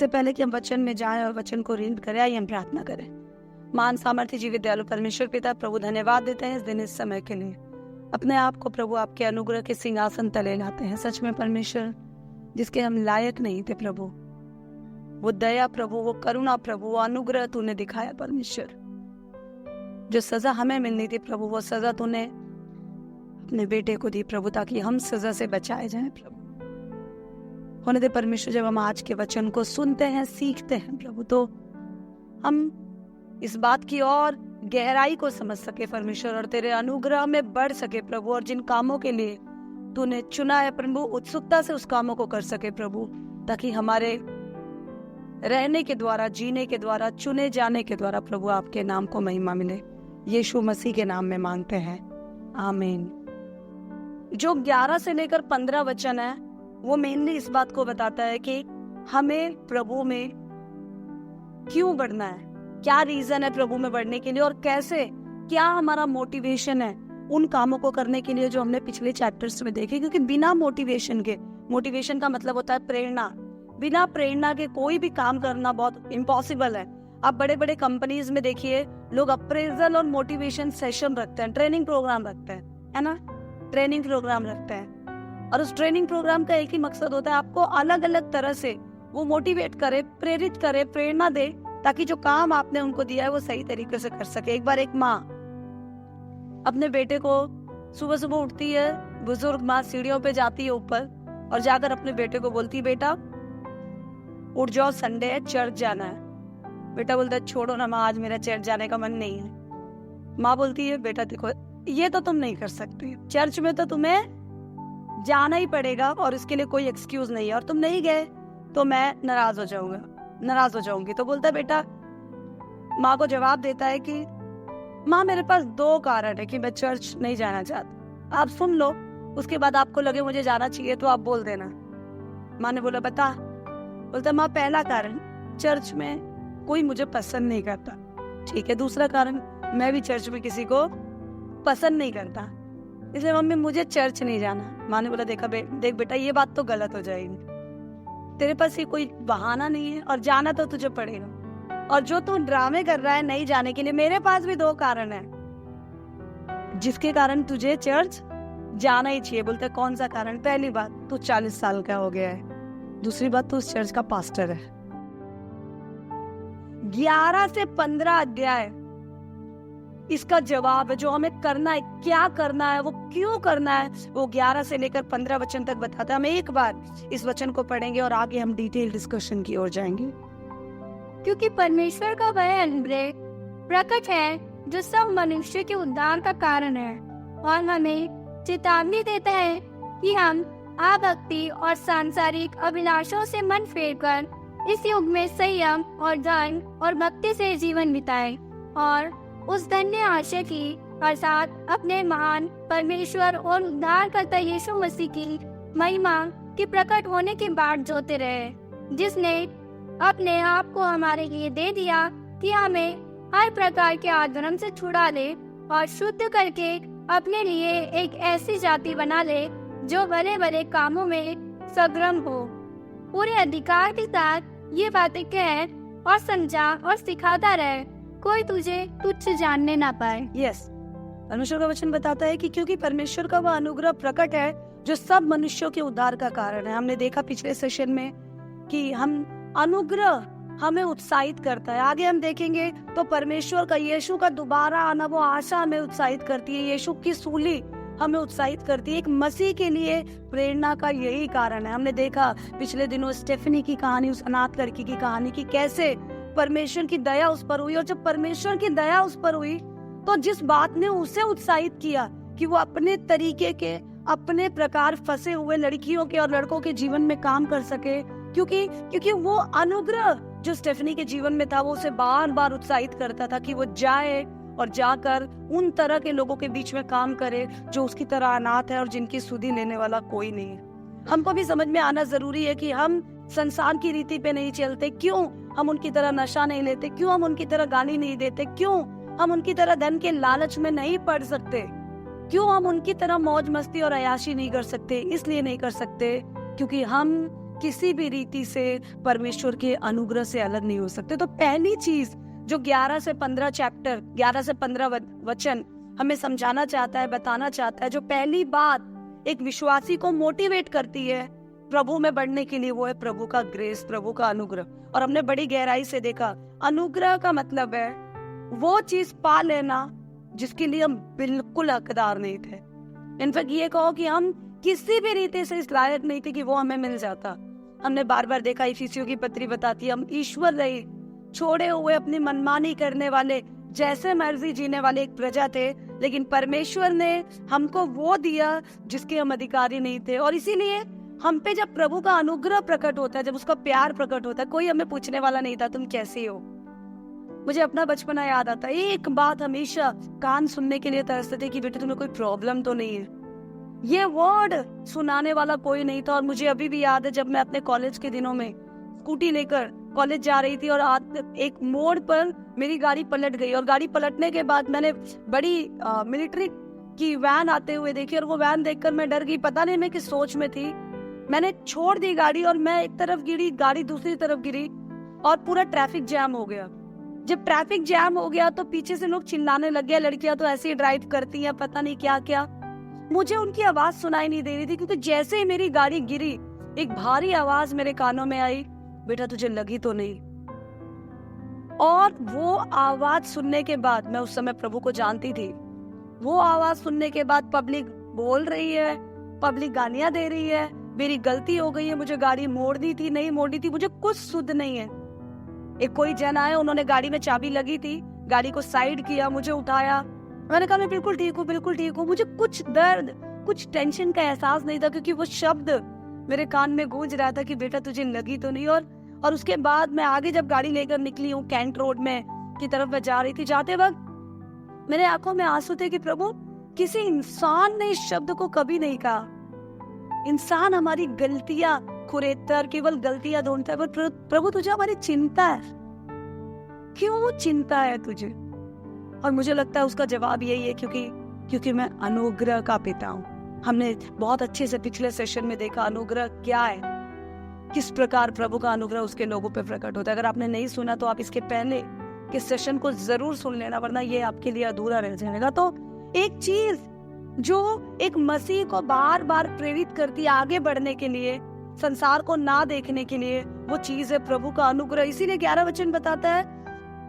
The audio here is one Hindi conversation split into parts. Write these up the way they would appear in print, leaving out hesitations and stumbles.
इससे पहले कि हम वचन में जाएं और वचन को रीड करें, आइए हम प्रार्थना करें। महान सामर्थ्य जीवित दयालु परमेश्वर पिता, प्रभु धन्यवाद देते हैं इस दिन इस समय के लिए। अपने आप को प्रभु आपके अनुग्रह के सिंहासन तले लाते हैं। सच में परमेश्वर, जिसके हम लायक नहीं थे प्रभु, वो दया प्रभु, वो करुणा प्रभु, वो अनुग्रह तूने दिखाया परमेश्वर। जो सजा हमें मिलनी थी प्रभु, वो सजा तूने अपने बेटे को दी प्रभु, ताकि हम सजा से बचाए जाएं प्रभु। होने दे परमेश्वर, जब हम आज के वचन को सुनते हैं, सीखते हैं प्रभु, तो हम इस बात की और गहराई को समझ सके परमेश्वर, और तेरे अनुग्रह में बढ़ सके प्रभु। और जिन कामों के लिए तूने चुना है प्रभु, उत्सुकता से उस कामों को कर सके प्रभु, ताकि हमारे रहने के द्वारा, जीने के द्वारा, चुने जाने के द्वारा प्रभु आपके नाम को महिमा मिले। यीशु मसीह के नाम में मांगते हैं, आमीन। जो 11 से लेकर 15 वचन है, वो मेनली इस बात को बताता है कि हमें प्रभु में क्यों बढ़ना है, क्या रीजन है प्रभु में बढ़ने के लिए, और कैसे, क्या हमारा मोटिवेशन है उन कामों को करने के लिए जो हमने पिछले चैप्टर्स में देखे। क्योंकि बिना मोटिवेशन के, मोटिवेशन का मतलब होता है प्रेरणा, बिना प्रेरणा के कोई भी काम करना बहुत इम्पॉसिबल है। आप बड़े बड़े कंपनीज में देखिए, लोग अप्रेजल और मोटिवेशन सेशन रखते हैं, ट्रेनिंग प्रोग्राम रखते हैं, है ना, ट्रेनिंग प्रोग्राम रखते हैं। और उस ट्रेनिंग प्रोग्राम का एक ही मकसद होता है, आपको अलग अलग तरह से वो मोटिवेट करे, प्रेरित करे, प्रेरणा दे, ताकि जो काम आपने उनको दिया है वो सही तरीके से कर सके। एक बार एक माँ अपने बेटे को, सुबह सुबह उठती है, बुजुर्ग माँ सीढ़ियों पे जाती है ऊपर, और जाकर अपने बेटे को बोलती है, बेटा उठ जाओ, संडे है, चर्च जाना है। बेटा बोलता है, छोड़ो ना माँ, आज मेरा चर्च जाने का मन नहीं है। माँ बोलती है, बेटा देखो, ये तो तुम नहीं कर सकते, चर्च में तो तुम्हें जाना ही पड़ेगा और इसके लिए कोई एक्सक्यूज नहीं है, और तुम नहीं गए तो मैं नाराज हो जाऊंगी। तो बोलता है बेटा, माँ को जवाब देता है कि माँ, मेरे पास 2 कारण है कि मैं चर्च नहीं जाना चाहता, आप सुन लो, उसके बाद आपको लगे मुझे जाना चाहिए तो आप बोल देना। माँ ने बोला, बता। बोलता, माँ पहला कारण, चर्च में कोई मुझे पसंद नहीं करता। ठीक है, दूसरा कारण, मैं भी चर्च में किसी को पसंद नहीं करता, इसलिए मम्मी मुझे चर्च नहीं जाना। माँ ने बोला, देख बेटा, ये बात तो गलत हो जाएगी, तेरे पास ये कोई बहाना नहीं है और जाना तो तुझे पड़ेगा। और जो तू ड्रामे कर रहा है नहीं जाने के लिए, मेरे पास भी 2 कारण है जिसके कारण तुझे चर्च जाना ही चाहिए। बोलते, कौन सा कारण? पहली बात, तू 40 साल का हो गया है, दूसरी बात, तू उस चर्च का पास्टर है। 11 से 15 अध्याय इसका जवाब है, जो हमें करना है, क्या करना है, वो क्यों करना है, वो 11 से लेकर 15 वचन तक बताता है। हम एक बार इस वचन को पढ़ेंगे और आगे हम डिटेल डिस्कशन की ओर जाएंगे। क्योंकि परमेश्वर का वह अनुग्रह प्रकट है जो सब मनुष्य के उद्धार का कारण है, और हमें चेतावनी देता है कि हम आभक्ति और सांसारिक अभिलाषों से मन फेरकर इस युग में संयम और धर्म और भक्ति से जीवन बिताएं, और उस धन्य आशय की अर्थात अपने महान परमेश्वर और उद्धारकर्ता यीशु मसीह की महिमा के प्रकट होने के बाद जोते रहे, जिसने अपने आप को हमारे लिए दे दिया कि हमें हर प्रकार के आधर्म से छुड़ा ले और शुद्ध करके अपने लिए एक ऐसी जाति बना ले जो भले भले कामों में सग्रम हो। पूरे अधिकार के साथ ये बातें कह और समझा और सिखाता रहे, कोई तुझे तुच्छ जानने ना पाए। यस, परमेश्वर का वचन बताता है कि क्योंकि परमेश्वर का वह अनुग्रह प्रकट है जो सब मनुष्यों के उद्धार का कारण है। हमने देखा पिछले सेशन में कि हम अनुग्रह हमें उत्साहित करता है। आगे हम देखेंगे तो परमेश्वर का, यीशु का दोबारा आना, वो आशा हमें उत्साहित करती है, यीशु की सूली हमें उत्साहित करती है। एक मसीह के लिए प्रेरणा का यही कारण है। हमने देखा पिछले दिनों स्टेफनी की कहानी, उस अनाथ लड़की की कहानी, की कैसे परमेश्वर की दया उस पर हुई, और जब परमेश्वर की दया उस पर हुई तो जिस बात ने उसे उत्साहित किया कि वो अपने तरीके के, अपने प्रकार फंसे हुए लड़कियों के और लड़कों के जीवन में काम कर सके, क्योंकि वो अनुग्रह जो स्टेफनी के जीवन में था, वो उसे बार बार उत्साहित करता था कि वो जाए और जाकर उन तरह के लोगों के बीच में काम करे जो उसकी तरह अनाथ है और जिनकी सुधि लेने वाला कोई नहीं है। हमको भी समझ में आना जरूरी है कि हम संसार की रीति पे नहीं चलते। क्यों हम उनकी तरह नशा नहीं लेते? क्यों हम उनकी तरह गाली नहीं देते? क्यों हम उनकी तरह धन के लालच में नहीं पड़ सकते? क्यों हम उनकी तरह मौज मस्ती और अयाशी नहीं कर सकते? इसलिए नहीं कर सकते क्योंकि हम किसी भी रीति से परमेश्वर के अनुग्रह से अलग नहीं हो सकते। तो पहली चीज जो 11 से 15 चैप्टर, 11 से 15 वचन हमें समझाना चाहता है, बताना चाहता है, जो पहली बात एक विश्वासी को मोटिवेट करती है प्रभु में बढ़ने के लिए, वो है प्रभु का ग्रेस, प्रभु का अनुग्रह। और हमने बड़ी गहराई से देखा, अनुग्रह का मतलब है वो चीज पा लेना जिसके लिए हम बिल्कुल हकदार नहीं थे। इनफैक्ट ये कहो कि हम किसी भी रीति से इस लायक नहीं थे कि वो हमें मिल जाता। हमने बार बार देखा, इफिसियों की पत्री बताती है, हम ईश्वर रहे छोड़े हुए, अपनी मनमानी करने वाले, जैसे मर्जी जीने वाले एक प्रजा थे, लेकिन परमेश्वर ने हमको वो दिया जिसके हम अधिकारी नहीं थे। और इसीलिए हम पे जब प्रभु का अनुग्रह प्रकट होता है, जब उसका प्यार प्रकट होता है, कोई हमें पूछने वाला नहीं था तुम कैसे हो। मुझे अपना बचपना याद आता है, एक बात हमेशा कान सुनने के लिए तरसते थे कि बेटे तुम्हें कोई प्रॉब्लम तो नहीं है। ये वर्ड सुनाने वाला कोई नहीं था। और मुझे अभी भी याद है, जब मैं अपने कॉलेज के दिनों में स्कूटी लेकर कॉलेज जा रही थी और एक मोड़ पर मेरी गाड़ी पलट गई, और गाड़ी पलटने के बाद मैंने बड़ी मिलिट्री की वैन आते हुए देखी, और वो वैन देखकर मैं डर गई। पता नहीं मैं किस सोच में थी, मैंने छोड़ दी गाड़ी और मैं एक तरफ गिरी, गाड़ी दूसरी तरफ गिरी और पूरा ट्रैफिक जैम हो गया। जब ट्रैफिक जैम हो गया तो पीछे से लोग चिल्लाने लग गए, लड़कियां तो ऐसे ही ड्राइव करती हैं, पता नहीं क्या क्या। मुझे उनकी आवाज सुनाई नहीं दे रही थी, क्योंकि जैसे ही मेरी गाड़ी गिरी एक भारी आवाज मेरे कानों में आई, बेटा तुझे लगी तो नहीं। और वो आवाज सुनने के बाद, मैं उस समय प्रभु को जानती थी, वो आवाज सुनने के बाद पब्लिक बोल रही है, पब्लिक गालियां दे रही है, मेरी गलती हो गई है, मुझे गाड़ी मोड़नी थी, नहीं मोड़नी थी, मुझे कुछ सुध नहीं है। एक कोई जन आए, उन्होंने गाड़ी में चाबी लगी थी, गाड़ी को साइड किया, मुझे उठाया, मैंने कहा मैं बिल्कुल ठीक हूँ, बिल्कुल ठीक हूँ। मुझे कुछ दर्द, कुछ टेंशन का एहसास नहीं था, क्योंकि वो शब्द मेरे कान में गूंज रहा था कि बेटा तुझे लगी तो नहीं। और उसके बाद मैं आगे जब गाड़ी लेकर निकली हूँ, कैंट रोड में की तरफ मैं जा रही थी, जाते वक्त मेरे आंखों में आंसू थे कि प्रभु, किसी इंसान ने इस शब्द को कभी नहीं कहा। इंसान हमारी गलतियां कुरेदता है, केवल गलतियां ढूंढता है, पर प्रभु तुझे हमारी चिंता है, क्यों चिंता है तुझे? और मुझे लगता है उसका जवाब यही है, क्योंकि मैं अनुग्रह का पिता हूँ। हमने बहुत अच्छे से पिछले सेशन में देखा अनुग्रह क्या है, किस प्रकार प्रभु का अनुग्रह उसके लोगों पे प्रकट होता है। अगर आपने नहीं सुना तो आप इसके पहले के सेशन को जरूर सुन लेना, वरना ये आपके लिए अधूरा रह जाएगा। तो एक चीज जो एक मसीह को बार बार प्रेरित करती है आगे बढ़ने के लिए, संसार को ना देखने के लिए, वो चीज है प्रभु का अनुग्रह। इसीलिए 11 वचन बताता है,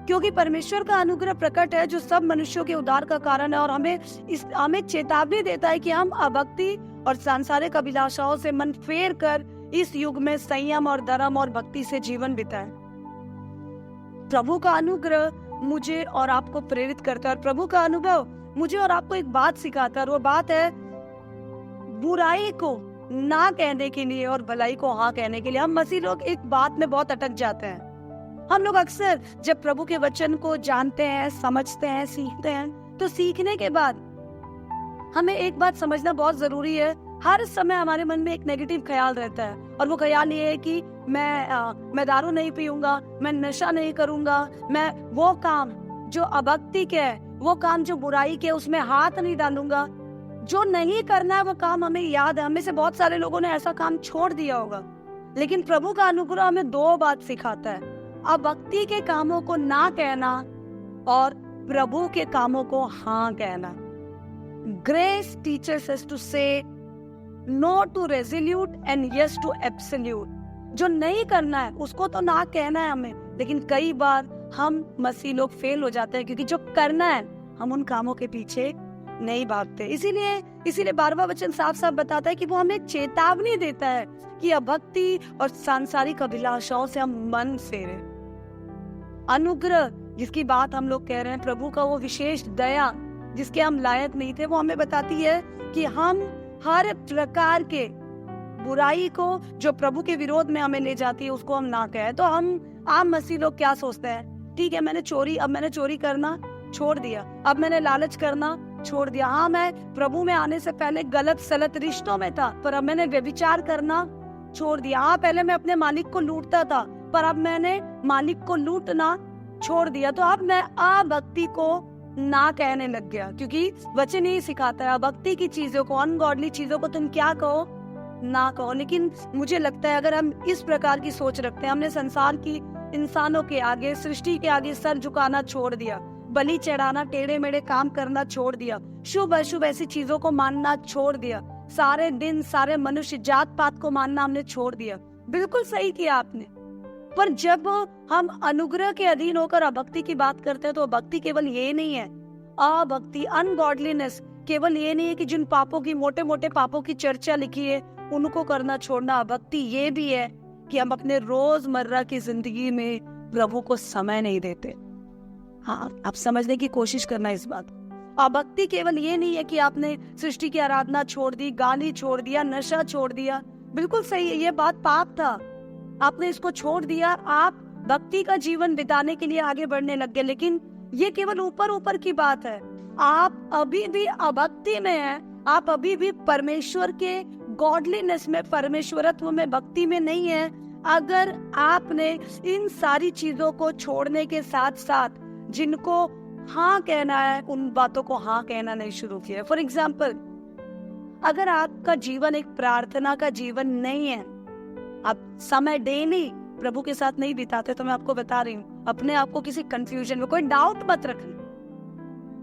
क्योंकि परमेश्वर का अनुग्रह प्रकट है जो सब मनुष्यों के उद्धार का कारण है, और हमें चेतावनी देता है कि हम अभक्ति और सांसारिक अभिलाषाओं से मन फेर कर इस युग में संयम और धर्म और भक्ति से जीवन बिताएं। प्रभु का अनुग्रह मुझे और आपको प्रेरित करता है, और प्रभु का अनुभव मुझे और आपको एक बात सिखाता है, और वो बात है बुराई को ना कहने के लिए और भलाई को हाँ कहने के लिए। हम मसीह लोग एक बात में बहुत अटक जाते हैं। हम लोग अक्सर जब प्रभु के वचन को जानते हैं, समझते हैं, सीखते हैं, तो सीखने के बाद हमें एक बात समझना बहुत जरूरी है। हर समय हमारे मन में एक नेगेटिव ख्याल रहता है, और वो ख्याल ये है कि मैं दारू नहीं पीऊंगा, मैं नशा नहीं करूंगा, मैं वो काम जो अभक्ति के है, वो काम जो बुराई के, उसमें हाथ नहीं डालूंगा। जो नहीं करना है वो काम हमें याद है, हमें से बहुत सारे लोगों ने ऐसा काम छोड़ दिया होगा। लेकिन प्रभु का अनुग्रह हमें दो बात सिखाता है, अभक्ति के कामों को ना कहना और प्रभु के कामों को हाँ कहना। Grace teachers us to say no to resolute and yes to absolute. जो नहीं करना है उसको तो ना कहना है हमें, लेकिन कई बार हम मसीह लोग फेल हो जाते हैं, क्योंकि जो करना है हम उन कामों के पीछे नहीं भागते। इसीलिए 12वां वचन साफ साफ बताता है कि वो हमें चेतावनी देता है कि अभक्ति और सांसारिक अभिलाषाओं से हम मन फेरे। अनुग्रह जिसकी बात हम लोग कह रहे हैं, प्रभु का वो विशेष दया जिसके हम लायक नहीं थे, वो हमें बताती है कि हम हर प्रकार के बुराई को जो प्रभु के विरोध में हमें ले जाती है उसको हम ना कहें। तो हम आम मसीह लोग क्या सोचते हैं, ठीक है अब मैंने चोरी करना छोड़ दिया, अब मैंने लालच करना छोड़ दिया, हाँ मैं प्रभु में आने से पहले गलत सलत रिश्तों में था, पर अब मैंने व्यभिचार करना छोड़ दिया, हाँ पहले मैं अपने मालिक को लूटता था, पर अब मैंने मालिक को लूटना छोड़ दिया, तो अब मैं अभक्ति को ना कहने लग गया। क्योंकि वचन ही सिखाता है अभक्ति की चीजों को, अनगॉडली चीजों को तुम क्या कहो, ना कहो। लेकिन मुझे लगता है अगर हम इस प्रकार की सोच रखते हैं, हमने संसार की इंसानों के आगे, सृष्टि के आगे सर झुकाना छोड़ दिया, बलि चढ़ाना, टेढ़े मेढ़े काम करना छोड़ दिया, शुभ अशुभ ऐसी चीजों को मानना छोड़ दिया, सारे दिन सारे मनुष्य जात पात को मानना हमने छोड़ दिया। बिल्कुल सही किया आपने। पर जब हम अनुग्रह के अधीन होकर अभक्ति की बात करते हैं तो भक्ति केवल ये नहीं है, अभक्ति अनगॉडलीनेस केवल ये नहीं है कि जिन पापों की, मोटे मोटे पापों की चर्चा लिखी है उनको करना छोड़ना। अभक्ति ये भी है कि हम अपने रोजमर्रा की जिंदगी में प्रभु को समय नहीं देते। हाँ, आप समझने की कोशिश करना इस बात। अभक्ति केवल ये नहीं है कि आपने सृष्टि की आराधना छोड़ दी, गाली छोड़ दिया, नशा छोड़ दिया। बिल्कुल सही है, ये बात पाप था, आपने इसको छोड़ दिया, आप भक्ति का जीवन बिताने के लिए आगे बढ़ने लग गए। लेकिन ये केवल ऊपर ऊपर की बात है, आप अभी भी अभक्ति में हैं, आप अभी भी परमेश्वर के गॉडलीनेस में, परमेश्वरत्व में, भक्ति में नहीं है अगर आपने इन सारी चीजों को छोड़ने के साथ साथ जिनको हाँ कहना है उन बातों को हाँ कहना नहीं शुरू किया। फॉर एग्जाम्पल, अगर आपका जीवन एक प्रार्थना का जीवन नहीं है, आप समय डेली प्रभु के साथ नहीं बिताते, तो मैं आपको बता रही हूँ, अपने आप को किसी कंफ्यूजन में, कोई डाउट मत रखना,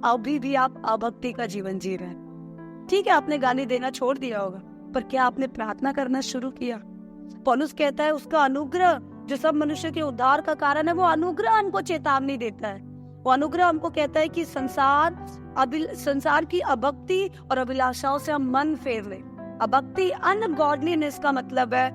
अभी भी आप अभक्ति का जीवन जी रहे हैं। ठीक है, आपने गाली देना छोड़ दिया होगा, पर क्या आपने प्रार्थना करना शुरू किया? पौलुस कहता है उसका अनुग्रह जो सब मनुष्य के उद्धार का कारण है, वो अनुग्रह हमको चेतावनी देता है। वो अनुग्रह हमको कहता है कि संसार की अभक्ति और अभिलाषाओं से हम मन फेर ले। अभक्ति अनगॉडलीनेस का मतलब है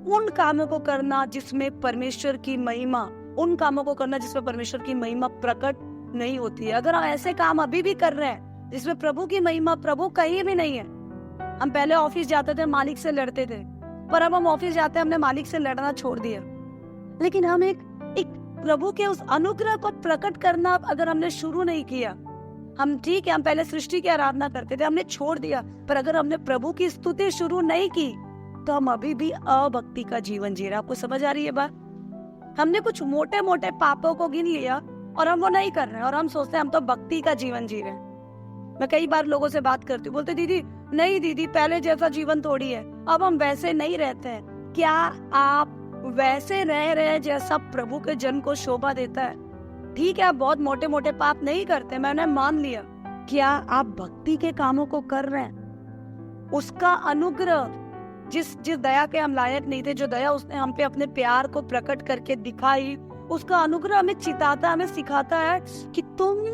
उन कामों को करना जिसमें परमेश्वर की महिमा, उन कामों को करना जिसमें परमेश्वर की महिमा प्रकट नहीं होती है। अगर हम ऐसे काम अभी भी कर रहे हैं जिसमें प्रभु की महिमा, प्रभु कहीं भी नहीं है। हम पहले ऑफिस जाते थे, मालिक से लड़ते थे, पर अब हम ऑफिस जाते हैं, हमने मालिक से लड़ना छोड़ दिया। लेकिन हम एक प्रभु के उस अनुग्रह को प्रकट करना अगर हमने शुरू नहीं किया, हम ठीक है, हम पहले सृष्टि की आराधना करते थे, हमने छोड़ दिया, पर अगर हमने प्रभु की स्तुति शुरू नहीं की तो हम अभी भी अभक्ति का जीवन जी रहे हैं। आपको समझ आ रही है बात? हमने कुछ मोटे मोटे पापों को गिन लिया और हम वो नहीं कर रहे हैं, और हम सोचते हैं हम तो भक्ति का जीवन जी रहे हैं। मैं कई बार लोगों से बात करती हूँ, बोलते दीदी नहीं दीदी, पहले जैसा जीवन थोड़ी है, अब हम वैसे नहीं रहते हैं। क्या आप वैसे रह रहे हैं जैसा प्रभु के जन को शोभा देता है? ठीक है, आप बहुत मोटे मोटे पाप नहीं करते, मैंने मान लिया। क्या आप भक्ति के कामों को कर रहे हैं? उसका अनुग्रह, जिस दया के हम लायक नहीं थे, जो दया उसने हम पे अपने प्यार को प्रकट करके दिखाई, उसका अनुग्रह हमें चिताता, हमें सिखाता है कि तुम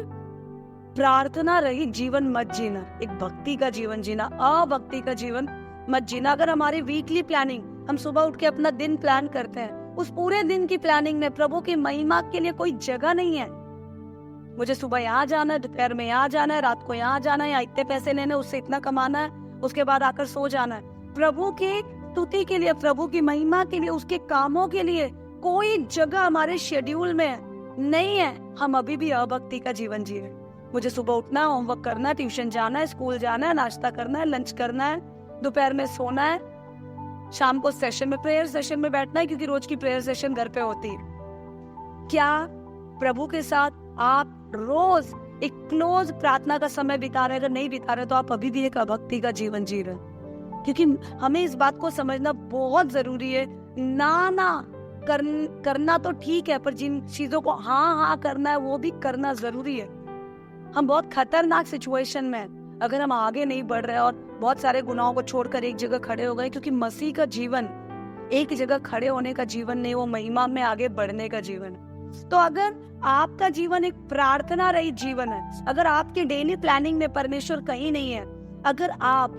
प्रार्थना रही जीवन मत जीना, एक भक्ति का जीवन जीना, अभक्ति का जीवन मत जीना। अगर हमारी वीकली प्लानिंग, हम सुबह उठ के अपना दिन प्लान करते हैं, उस पूरे दिन की प्लानिंग में प्रभु की महिमा के लिए कोई जगह नहीं है। मुझे सुबह यहाँ जाना है, दोपहर में यहाँ जाना है, रात को यहाँ जाना है, या इतने पैसे लेने, उससे इतना कमाना है, उसके बाद आकर सो जाना है। प्रभु की स्तुति के लिए, प्रभु की महिमा के लिए, उसके कामों के लिए कोई जगह हमारे शेड्यूल में नहीं है। हम अभी भी अभक्ति का जीवन जी रहे हैं। मुझे सुबह उठना है, होमवर्क करना है, ट्यूशन जाना है, स्कूल जाना है, नाश्ता करना है, लंच करना है, दोपहर में सोना है, शाम को सेशन में, प्रेयर सेशन में बैठना है, क्योंकि रोज की प्रेयर सेशन घर पे होती है। क्या प्रभु के साथ आप रोज एक क्लोज प्रार्थना का समय बिता रहे? अगर नहीं बिता रहे तो आप अभी भी एक अभक्ति का जीवन जी रहे हैं। क्योंकि हमें इस बात को समझना बहुत जरूरी है, करना तो ठीक है, पर जिन चीजों को हाँ करना है वो भी करना जरूरी है। हम बहुत खतरनाक सिचुएशन में हैं अगर हम आगे नहीं बढ़ रहे और बहुत सारे गुनाहों को छोड़कर एक जगह खड़े हो गए, क्योंकि मसीह का जीवन एक जगह खड़े होने का जीवन नहीं, वो महिमा में आगे बढ़ने का जीवन है। तो अगर आपका जीवन एक प्रार्थना रहित जीवन है, अगर आपके डेली प्लानिंग में परमेश्वर कहीं नहीं है, अगर आप,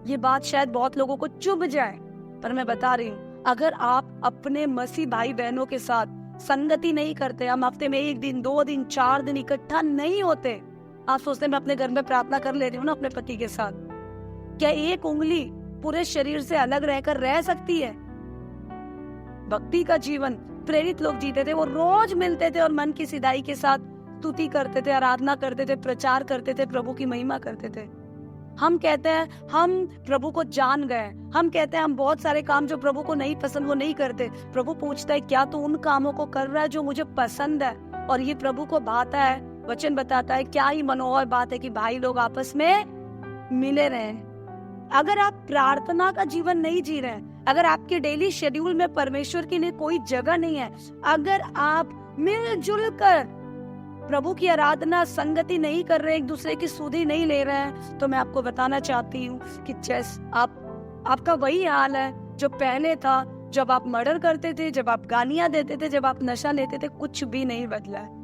ये बात शायद बहुत लोगों को चुभ जाए, पर मैं बता रही हूँ, अगर आप अपने मसीह भाई बहनों के साथ संगति नहीं करते, हम हफ्ते में 1 दिन 2 दिन 4 दिन इकट्ठा नहीं होते, आप सोचते हैं मैं अपने घर में प्रार्थना कर ले रही हूँ ना अपने पति के साथ, क्या एक उंगली पूरे शरीर से अलग रहकर रह सकती है? भक्ति का जीवन प्रेरित लोग जीते थे, वो रोज मिलते थे और मन की सिधाई के साथ स्तुति करते थे, आराधना करते थे, प्रचार करते थे, प्रभु की महिमा करते थे। हम कहते हैं हम प्रभु को जान गए, हम कहते हैं हम बहुत सारे काम जो प्रभु को नहीं पसंद वो नहीं करते। प्रभु पूछता है क्या तू उन कामों को कर रहा है जो मुझे पसंद है? और ये प्रभु को भाता है। वचन बताता है क्या ही मनोहर बात है कि भाई लोग आपस में मिले रहे। अगर आप प्रार्थना का जीवन नहीं जी रहे हैं, अगर आपके डेली शेड्यूल में परमेश्वर के लिए कोई जगह नहीं है, अगर आप मिलजुल कर प्रभु की आराधना संगति नहीं कर रहे, एक दूसरे की सुधि नहीं ले रहे हैं, तो मैं आपको बताना चाहती हूँ कि आपका वही हाल है जो पहले था, जब आप मर्डर करते थे, जब आप गालियां देते थे, जब आप नशा लेते थे, कुछ भी नहीं बदला है।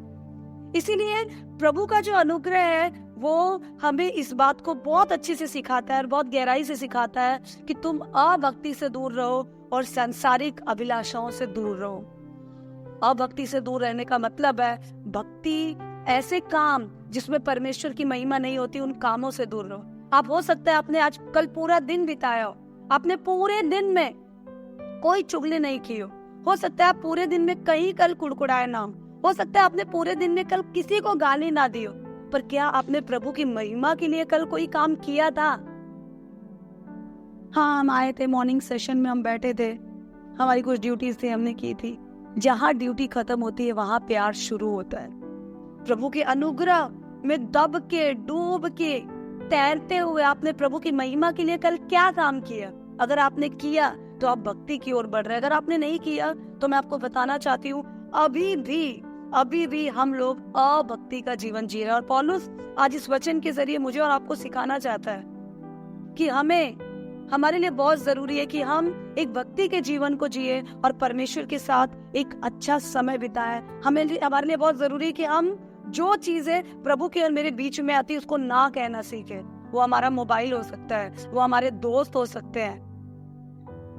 इसीलिए प्रभु का जो अनुग्रह है वो हमें इस बात को बहुत अच्छे से सिखाता है और बहुत गहराई से सिखाता है कि तुम अभक्ति से दूर रहो और सांसारिक अभिलाषाओं से दूर रहो। अभक्ति से दूर रहने का मतलब है भक्ति, ऐसे काम जिसमें परमेश्वर की महिमा नहीं होती, उन कामों से दूर रहो। आप हो सकता है आपने आज कल पूरा दिन बिताया हो, आपने पूरे दिन में कोई चुगली नहीं की हो सकता है आप पूरे दिन में कहीं कल कुड़कुड़ाए ना हो सकता है आपने पूरे दिन में कल किसी को गाली ना दी हो, पर क्या आपने प्रभु की महिमा के लिए कल कोई काम किया था? हाँ, हम आए थे मॉर्निंग सेशन में, हम बैठे थे, हमारी कुछ ड्यूटीज थी, हमने की थी। जहाँ ड्यूटी खत्म होती है वहाँ प्यार शुरू होता है। प्रभु के अनुग्रह में दब के, डूब के, तैरते हुए आपने प्रभु की महिमा के लिए कल क्या काम किया? अगर आपने किया तो आप भक्ति की ओर बढ़ रहे हैं, अगर आपने नहीं किया तो मैं आपको बताना चाहती हूँ अभी भी हम लोग अभक्ति का जीवन जी रहे हैं। और पौलुस आज इस वचन के जरिए मुझे और आपको सिखाना चाहता है कि हमारे लिए बहुत जरूरी है कि हम एक भक्ति के जीवन को जिए और परमेश्वर के साथ एक अच्छा समय बिताएं। हमारे लिए बहुत जरूरी है कि हम जो चीजें प्रभु के और मेरे बीच में आती है उसको ना कहना सीखे। वो हमारा मोबाइल हो सकता है, वो हमारे दोस्त हो सकते हैं,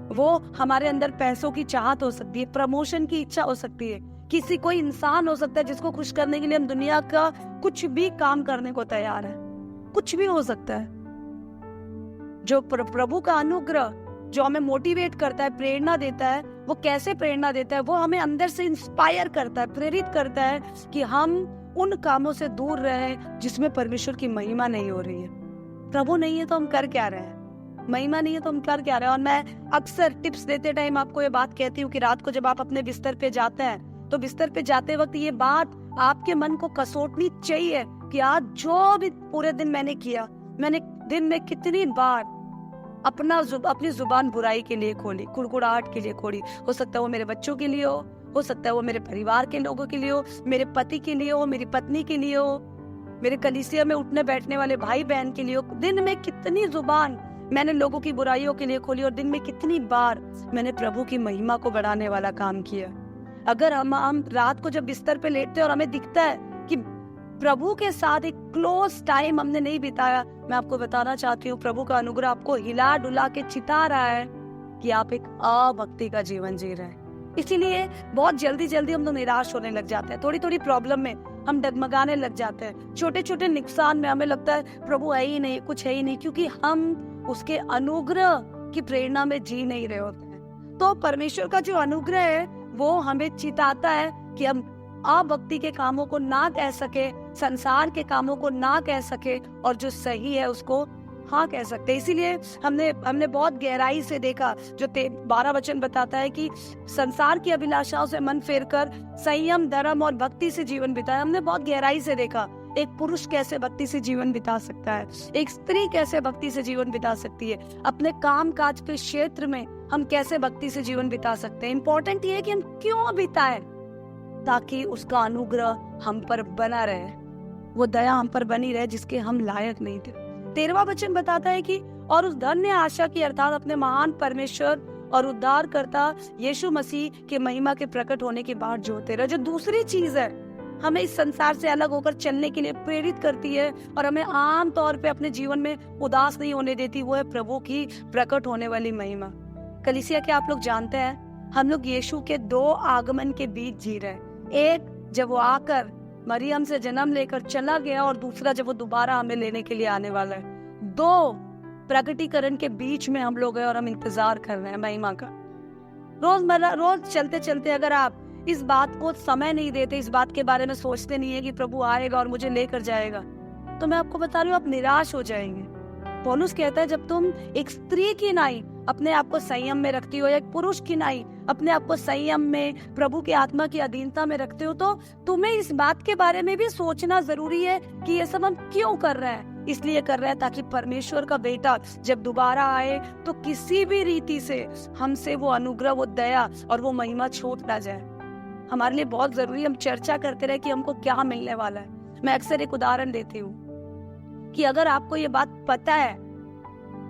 वो हमारे अंदर पैसों की चाहत हो सकती है, प्रमोशन की इच्छा हो सकती है, कोई इंसान हो सकता है जिसको खुश करने के लिए हम दुनिया का कुछ भी काम करने को तैयार है, कुछ भी हो सकता है। जो प्रभु का अनुग्रह जो हमें मोटिवेट करता है, प्रेरणा देता है, वो कैसे प्रेरणा देता है? वो हमें अंदर से इंस्पायर करता है, प्रेरित करता है कि हम उन कामों से दूर रहें जिसमें परमेश्वर की महिमा नहीं हो रही है। प्रभु नहीं है तो हम कर क्या रहे हैं? महिमा नहीं है तो हम कर क्या रहे हैं? और मैं अक्सर टिप्स देते टाइम आपको ये बात कहती हूँ कि रात को जब आप अपने बिस्तर पे जाते हैं तो बिस्तर पे जाते वक्त ये बात आपके मन को कसोटनी चाहिए कि आज जो भी पूरे दिन मैंने किया, मैंने दिन में कितनी बार अपनी जुबान बुराई के लिए खोली, कुड़कुड़ाहट के लिए खोली। हो सकता है वो मेरे बच्चों के लिए हो सकता है वो मेरे परिवार के लोगों के लिए हो, मेरे पति के लिए हो, मेरी पत्नी के लिए हो, मेरे कलीसिया में उठने बैठने वाले भाई बहन के लिए हो। दिन में कितनी जुबान मैंने लोगों की बुराइयों के लिए खोली और दिन में कितनी बार मैंने प्रभु की महिमा को बढ़ाने वाला काम किया। अगर हम रात को जब बिस्तर पे लेटते हैं और हमें दिखता है कि प्रभु के साथ एक क्लोज टाइम हमने नहीं बिताया, मैं आपको बताना चाहती हूँ प्रभु का अनुग्रह आपको हिला डुला के चिता रहा है कि आप एक अभक्ति का जीवन जी रहे हैं। इसीलिए बहुत जल्दी हम तो निराश होने लग जाते हैं, थोड़ी प्रॉब्लम में हम डगमगाने लग जाते हैं, छोटे छोटे नुकसान में हमें लगता है प्रभु है ही नहीं, कुछ है ही नहीं, क्योंकि हम उसके अनुग्रह की प्रेरणा में जी नहीं रहे होते हैं। तो परमेश्वर का जो अनुग्रह है वो हमें चिताता है कि हम अभक्ति के कामों को ना कह सके, संसार के कामों को ना कह सके और जो सही है उसको हाँ कह सकते हैं। इसीलिए हमने बहुत गहराई से देखा, जो 12 वचन बताता है कि संसार की अभिलाषाओं से मन फेरकर संयम, धर्म और भक्ति से जीवन बिताया। हमने बहुत गहराई से देखा एक पुरुष कैसे भक्ति से जीवन बिता सकता है, एक स्त्री कैसे भक्ति से जीवन बिता सकती है, अपने काम काज के क्षेत्र में हम कैसे भक्ति से जीवन बिता सकते हैं। इम्पोर्टेंट ये है कि हम क्यों बिताएं, ताकि उसका अनुग्रह हम पर बना रहे, वो दया हम पर बनी रहे जिसके हम लायक नहीं थे। 13वां वचन बताता है कि और उस धन्य आशा की अर्थात अपने महान परमेश्वर और उद्धारकर्ता यीशु मसीह के महिमा के प्रकट होने की बात जोते रहे। जो दूसरी चीज है हमें इस संसार से अलग होकर चलने के लिए प्रेरित करती है और हमें आम तौर पे अपने जीवन में उदास नहीं होने देती, वो है प्रभु की प्रकट होने वाली महिमा। कलीसिया के आप लोग जानते हैं हम लोग यीशु के 2 आगमन के बीच जी रहे हैं। एक जब वो आकर मरियम से जन्म लेकर चला गया और दूसरा जब वो दोबारा हमें लेने के लिए आने वाला है। 2 प्रकटीकरण के बीच में हम लोग हैं और हम इंतजार कर रहे हैं महिमा का। रोज चलते चलते अगर आप इस बात को समय नहीं देते, इस बात के बारे में सोचते नहीं है कि प्रभु आएगा और मुझे लेकर जाएगा, तो मैं आपको बता रही हूँ आप निराश हो जाएंगे। पौलुस कहता है जब तुम एक स्त्री की नाई अपने आप को संयम में रखती हो या एक पुरुष की नाई अपने आप को संयम में प्रभु की आत्मा की अधीनता में रखते हो, तो तुम्हें इस बात के बारे में भी सोचना जरूरी है कि ये सब हम क्यों कर रहे हैं। इसलिए कर रहे हैं ताकि परमेश्वर का बेटा जब दोबारा आए तो किसी भी रीति से हमसे वो अनुग्रह, वो दया और वो महिमा छूट ना जाए। हमारे लिए बहुत जरूरी है हम चर्चा करते रहे कि हमको क्या मिलने वाला है। मैं अक्सर एक उदाहरण देती हूँ कि अगर आपको ये बात पता है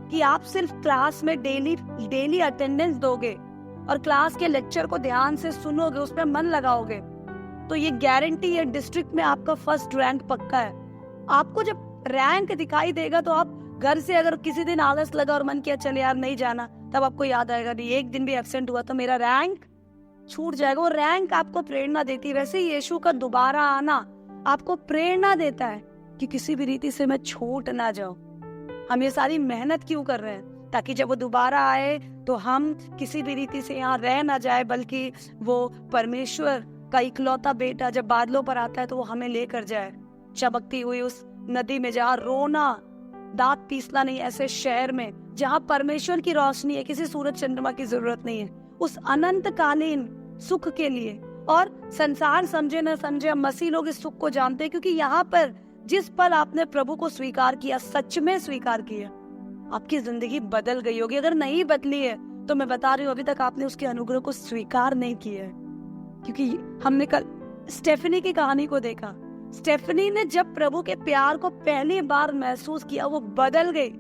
कि आप सिर्फ क्लास में डेली अटेंडेंस दोगे और क्लास के लेक्चर को ध्यान से सुनोगे, उस पर मन लगाओगे, तो ये गारंटी है डिस्ट्रिक्ट में आपका फर्स्ट रैंक पक्का है। आपको जब रैंक दिखाई देगा तो आप घर से अगर किसी दिन आलस लगा और मन किया चले यार नहीं जाना, तब आपको याद आएगा नहीं एक दिन भी एब्सेंट हुआ तो मेरा रैंक छूट जाएगा। वो रैंक आपको प्रेरणा देती है। वैसे ही यीशु का दोबारा आना आपको प्रेरणा देता है कि किसी भी रीति से मैं छूट ना जाऊं। हम ये सारी मेहनत क्यों कर रहे हैं? ताकि जब वो दोबारा आए तो हम किसी भी रीति से यहाँ रह ना जाए, बल्कि वो परमेश्वर का इकलौता बेटा जब बादलों पर आता है तो वो हमें लेकर जाए चमकती हुई उस नदी में, जहाँ रोना दांत पीसना नहीं, ऐसे शहर में जहाँ परमेश्वर की रोशनी है, किसी सूरज चंद्रमा की जरूरत नहीं है, उस अनंतकालीन सुख के लिए। और संसार समझे न समझे, हम मसीह लोग इस सुख को जानते हैं, क्योंकि यहाँ पर जिस पल आपने प्रभु को स्वीकार किया, सच में स्वीकार किया, आपकी जिंदगी बदल गई होगी। अगर नहीं बदली है तो मैं बता रही हूँ अभी तक आपने उसके अनुग्रह को स्वीकार नहीं किया है। क्योंकि हमने कल स्टेफनी की कहानी को देखा। स्टेफनी ने जब प्रभु के प्यार को पहली बार महसूस किया, वो बदल गई।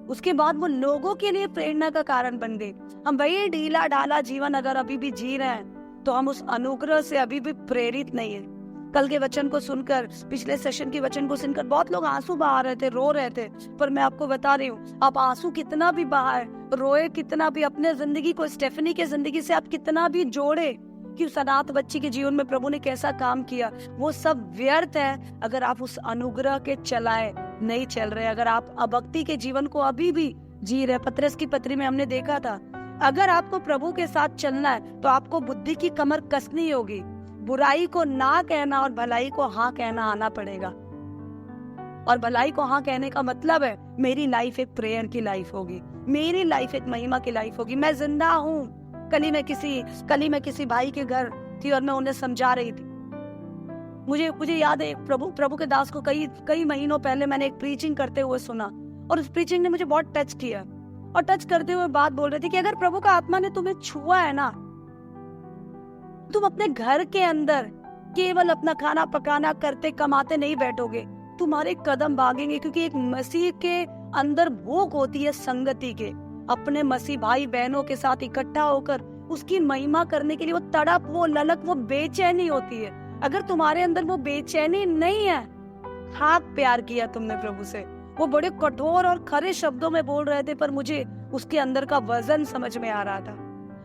उसके बाद वो लोगों के लिए प्रेरणा का कारण बन गई। हम वही ढीला ढाला जीवन अगर अभी भी जी रहे हैं तो हम उस अनुग्रह से अभी भी प्रेरित नहीं है। कल के वचन को सुनकर, पिछले सेशन के वचन को सुनकर बहुत लोग आंसू बहा रहे थे, रो रहे थे, पर मैं आपको बता रही हूँ आप आंसू कितना भी बहाए, रोए कितना भी, अपने जिंदगी को स्टेफनी के जिंदगी से आप कितना भी जोड़े कि उस अनाथ बच्ची के जीवन में प्रभु ने कैसा काम किया, वो सब व्यर्थ है अगर आप उस अनुग्रह के चलाए नहीं चल रहे, अगर आप अभक्ति के जीवन को अभी भी जी रहे। पतरस की पत्री में हमने देखा था, अगर आपको प्रभु के साथ चलना है तो आपको बुद्धि की कमर कसनी होगी, बुराई को ना कहना और भलाई को हाँ कहना आना पड़ेगा। और भलाई को हाँ कहने का मतलब है मेरी लाइफ एक प्रेयर की लाइफ होगी, मेरी लाइफ एक महिमा की लाइफ होगी। मैं जिंदा हूँ। कल ही मैं किसी भाई के घर थी और मैं उन्हें समझा रही थी। मुझे याद है प्रभु के दास को कई महीनों पहले मैंने एक प्रीचिंग करते हुए सुना, और उस प्रीचिंग ने मुझे बहुत टच किया। और टच करते हुए बात बोल रहे थे कि अगर प्रभु का आत्मा ने तुम्हें छुआ है ना, तुम अपने घर के अंदर केवल अपना खाना पकाना करते कमाते नहीं बैठोगे, तुम्हारे कदम भागेंगे। क्योंकि एक मसीह के अंदर भूख होती है संगति के, अपने मसीह भाई बहनों के साथ इकट्ठा होकर उसकी महिमा करने के लिए। वो तड़प, वो ललक, वो बेचैनी होती है। अगर तुम्हारे अंदर वो बेचैनी नहीं है, हाँ प्यार किया तुमने प्रभु से। वो बड़े कठोर और खरे शब्दों में बोल रहे थे, पर मुझे उसके अंदर का वजन समझ में आ रहा था।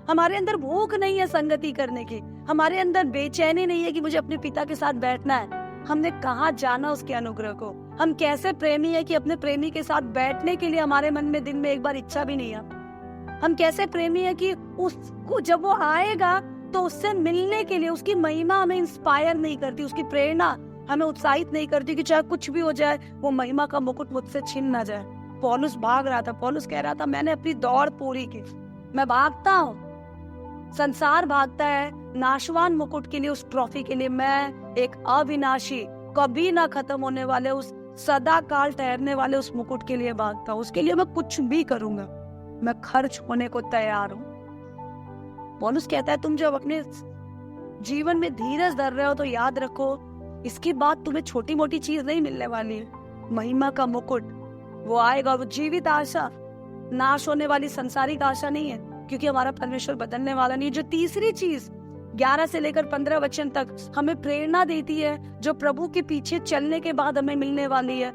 हमारे अंदर भूख नहीं है संगति करने की, हमारे अंदर बेचैनी नहीं है कि मुझे अपने पिता के साथ बैठना है। हमने कहाँ जाना उसके अनुग्रह को? हम कैसे प्रेमी है कि अपने प्रेमी के साथ बैठने के लिए हमारे मन में दिन में एक बार इच्छा भी नहीं है। हम कैसे प्रेमी है कि उसको जब वो आएगा तो उससे मिलने के लिए उसकी महिमा हमें इंस्पायर नहीं करती, उसकी प्रेरणा हमें उत्साहित नहीं करती कि चाहे कुछ भी हो जाए वो महिमा का मुकुट मुझसे छीन ना जाए। पौलुस भाग रहा था, पौलुस कह रहा था मैंने अपनी दौड़ पूरी की, मैं भागता हूँ। संसार भागता है नाशवान मुकुट के लिए, उस ट्रॉफी के लिए। मैं एक अविनाशी, कभी ना खत्म होने वाले, उस सदा काल ठहरने वाले उस मुकुट के लिए भागता हूँ। उसके लिए मैं कुछ भी करूंगा, मैं खर्च होने को तैयार हूँ। पौलुस कहता है तुम जब अपने जीवन में धीरज धर रहे हो तो याद रखो इसके बाद तुम्हें छोटी मोटी चीज नहीं मिलने वाली है। महिमा का मुकुट वो आएगा, वो जीवित आशा, नाश होने वाली संसारिक आशा नहीं है, क्योंकि हमारा परमेश्वर बदलने वाला नहीं है। जो तीसरी चीज 11 से लेकर 15 वचन तक हमें प्रेरणा देती है, जो प्रभु के पीछे चलने के बाद हमें मिलने वाली है,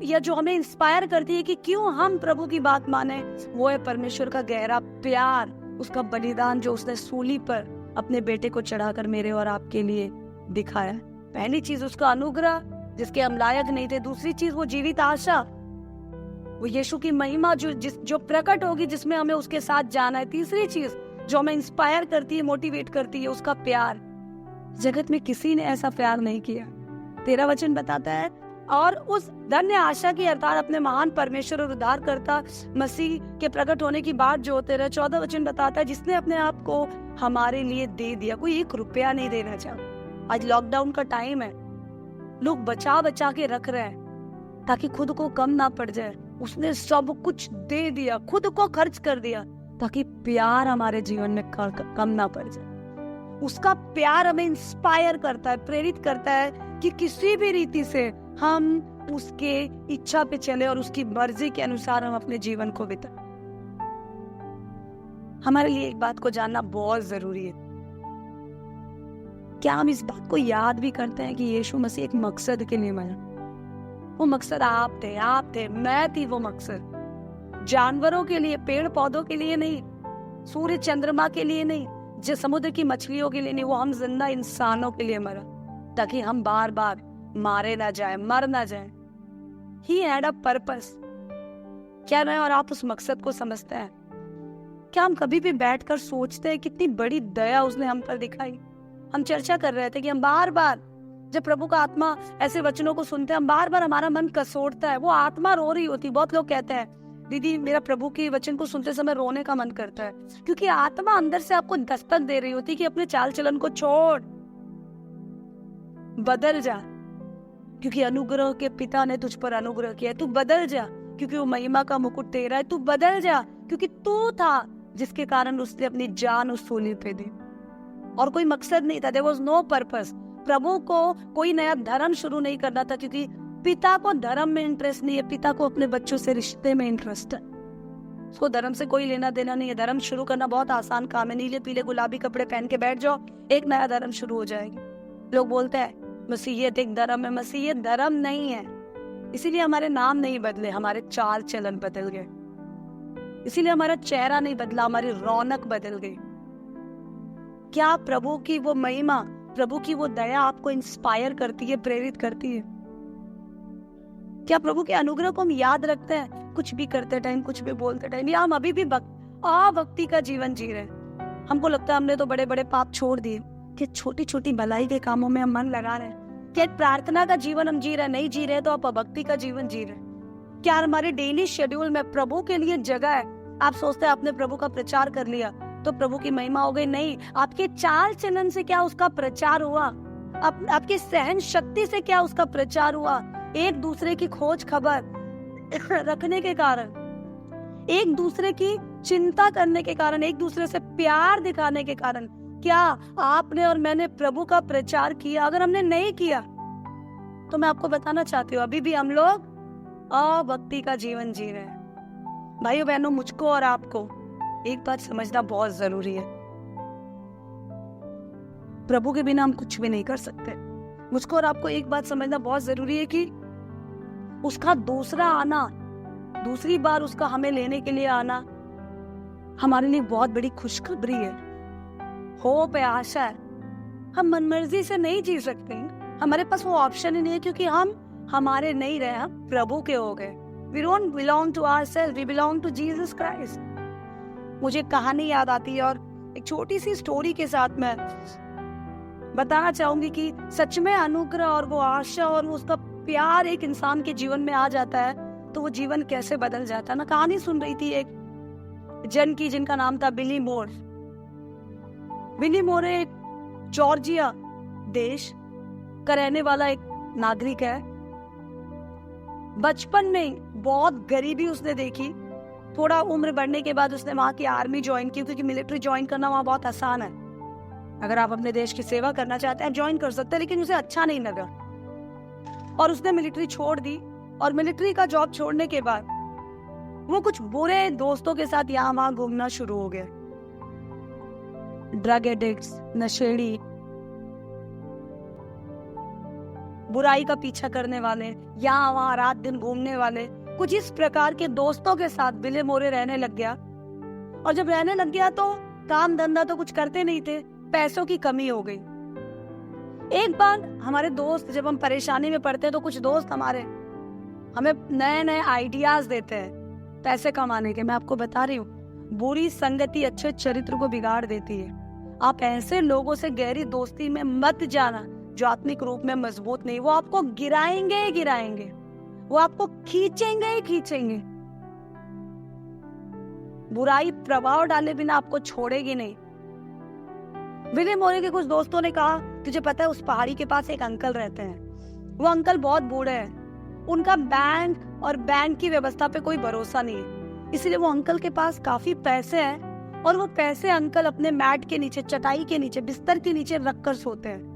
या जो हमें इंस्पायर करती है कि क्यों हम प्रभु की बात माने, वो है परमेश्वर का गहरा प्यार, उसका बलिदान जो उसने सूली पर अपने बेटे को चढ़ाकर मेरे और आपके लिए दिखाया। पहली चीज उसका अनुग्रह जिसके हम लायक नहीं थे। दूसरी चीज वो जीवित आशा, वो यीशु की महिमा जो प्रकट होगी, जिसमें हमें उसके साथ जाना है। तीसरी चीज जो हमें इंस्पायर करती है, मोटिवेट करती है, उसका प्यार। जगत में किसी ने ऐसा प्यार नहीं किया। 13 वचन बताता है और उस धन्य आशा की अर्थात अपने महान परमेश्वर और उद्धारकर्ता मसीह के प्रकट होने की बात जो होते रहे। 14 वचन बताता है जिसने अपने आप को हमारे लिए दे दिया। कोई 1 रुपया नहीं देना चाहा। आज लॉकडाउन का टाइम है, लोग बचा बचा के रख रहे हैं, ताकि खुद को कम ना पड़ जाए। उसने सब कुछ दे दिया, खुद को खर्च कर दिया, ताकि प्यार हमारे जीवन में कम ना पड़ जाए। उसका प्यार हमें इंस्पायर करता है, प्रेरित करता है कि किसी भी रीति से हम उसके इच्छा पे चले और उसकी मर्जी के अनुसार हम अपने जीवन को बिताएं। हमारे लिए एक बात को जानना बहुत जरूरी है। क्या हम इस बात को याद भी करते हैं कि यीशु मसीह एक मकसद के लिए मरा? वो मकसद आप थे, मैं थी। वो मकसद जानवरों के लिए, पेड़ पौधों के लिए नहीं, सूर्य चंद्रमा के लिए नहीं, जो समुद्र की मछलियों के लिए नहीं, वो हम जिंदा इंसानों के लिए मरा, ताकि हम बार बार मारे ना जाए, मर ना जाए। He had a purpose। क्या मैं और आप उस मकसद को समझते हैं? क्या हम कभी भी बैठकर सोचते हैं कितनी बड़ी दया उसने हम पर दिखाई? हम चर्चा कर रहे थे कि हम बार बार जब प्रभु का आत्मा ऐसे वचनों को सुनते हैं, हम बार बार हमारा मन कसोटता है, वो आत्मा रो रही होती। बहुत लोग कहते हैं, दीदी मेरा प्रभु के वचन को सुनते समय रोने का मन करता है, क्योंकि आत्मा अंदर से आपको दस्तक दे रही होती कि अपने चाल चलन को छोड़, बदल जा, क्योंकि अनुग्रह के पिता ने तुझ पर अनुग्रह किया। तू बदल जा, क्योंकि वो महिमा का मुकुट तेरा है। तू बदल जा, क्योंकि तू था जिसके कारण उसने अपनी जान उस सूली पे दी, और कोई मकसद नहीं था। There was no purpose. प्रभु को कोई नया धर्म शुरू नहीं करना था, क्योंकि पिता को धर्म में इंटरेस्ट नहीं है। पिता को अपने बच्चों से रिश्ते में इंटरेस्ट है। उसको धर्म से कोई लेना देना नहीं है। धर्म शुरू करना बहुत आसान काम है। नीले पीले गुलाबी कपड़े पहन के बैठ जाओ, एक नया धर्म शुरू हो जाएगी। लोग बोलते हैं मसीहियत एक धर्म है। मसीहियत धर्म नहीं है। इसीलिए हमारे नाम नहीं बदले, हमारे चाल चलन बदल गए। इसीलिए हमारा चेहरा नहीं बदला, हमारी रौनक बदल गई। क्या प्रभु की वो महिमा, प्रभु की वो दया आपको इंस्पायर करती है, प्रेरित करती है? क्या प्रभु के अनुग्रह को हम याद रखते हैं कुछ भी करते टाइम, कुछ भी बोलते टाइम, या हम अभी भी अभक्ति का जीवन जी रहे हैं? हमको लगता है हमने तो बड़े बड़े पाप छोड़ दिए, कि छोटी छोटी भलाई के कामों में हम मन लगा रहे हैं। क्या प्रार्थना का जीवन हम जी रहे हैं? नहीं जी रहे तो आप अभक्ति का जीवन जी रहे हैं। क्या हमारे डेली शेड्यूल में प्रभु के लिए जगह है? आप सोचते हैं आपने प्रभु का प्रचार कर लिया तो प्रभु की महिमा हो गई। नहीं, आपके चाल चलन से क्या उसका प्रचार हुआ? आपकी सहन शक्ति से क्या उसका प्रचार हुआ? एक दूसरे की खोज खबर रखने के कारण, एक दूसरे की चिंता करने के कारण, एक दूसरे से प्यार दिखाने के कारण क्या आपने और मैंने प्रभु का प्रचार किया? अगर हमने नहीं किया तो मैं आपको बताना चाहती हूँ, अभी भी हम लोग अभक्ति का जीवन जी रहे हैं। भाइयों बहनों, मुझको और आपको एक बात समझना बहुत जरूरी है। प्रभु के बिना हम कुछ भी नहीं कर सकते। मुझको और आपको एक बात समझना बहुत जरूरी है कि उसका दूसरा आना, दूसरी बार उसका हमें लेने के लिए आना हमारे लिए बहुत बड़ी खुशखबरी है, होप है, आशा है। हम मनमर्जी से नहीं जी सकते, हमारे पास वो ऑप्शन ही नहीं है, क्योंकि हम हमारे नहीं रहे, हम प्रभु के हो गए। We don't belong to ourselves, we belong to Jesus Christ। मुझे कहानी याद आती है, और एक छोटी सी स्टोरी के साथ मैं बताना चाहूंगी कि सच में अनुग्रह और वो आशा और वो उसका प्यार एक इंसान के जीवन में आ जाता है तो वो जीवन कैसे बदल जाता है। मैं कहानी सुन रही थी एक जन की, जिनका नाम था बिली मोर। बिली मोर एक जॉर्जिया देश का रहने वाला एक नागरिक है। बचपन में बहुत गरीबी उसने देखी। थोड़ा उम्र बढ़ने के बाद उसने वहां की आर्मी ज्वाइन की, क्योंकि मिलिट्री ज्वाइन करना वहां बहुत आसान है। अगर आप अपने देश की सेवा करना चाहते हैं ज्वाइन कर सकते हैं, लेकिन उसे अच्छा नहीं लगा और उसने मिलिट्री छोड़ दी। और मिलिट्री का जॉब छोड़ने के बाद वो कुछ बुरे दोस्तों के साथ यहाँ वहां घूमना शुरू हो गया। ड्रग एडिक्ट्स, नशेड़ी, बुराई का पीछा करने वाले, यहाँ वहां रात दिन घूमने वाले, कुछ इस प्रकार के दोस्तों के साथ बिले मोरे रहने लग गया। और जब रहने लग गया तो काम धंधा तो कुछ करते नहीं थे, पैसों की कमी हो गई। एक बार हमारे दोस्त, जब हम परेशानी में पड़ते हैं तो कुछ दोस्त हमारे हमें नए नए आइडियाज देते हैं पैसे कमाने के। मैं आपको बता रही हूँ, बुरी संगति अच्छे चरित्र को बिगाड़ देती है। आप ऐसे लोगों से गहरी दोस्ती में मत जाना जो आत्मिक रूप में मजबूत नहीं। वो आपको गिराएंगे ही गिराएंगे, वो आपको खींचेंगे ही खींचेंगे। बुराई प्रभाव डाले बिना आपको छोड़ेगी नहीं। विलियम मोरे के कुछ दोस्तों ने कहा, तुझे पता है उस पहाड़ी के पास एक अंकल रहते हैं, वो अंकल बहुत बूढ़े हैं, उनका बैंक और बैंक की व्यवस्था पे कोई भरोसा नहीं है, इसलिए वो अंकल के पास काफी पैसे हैं और वो पैसे अंकल अपने मैट के नीचे, चटाई के नीचे, बिस्तर के नीचे रखकर सोते हैं।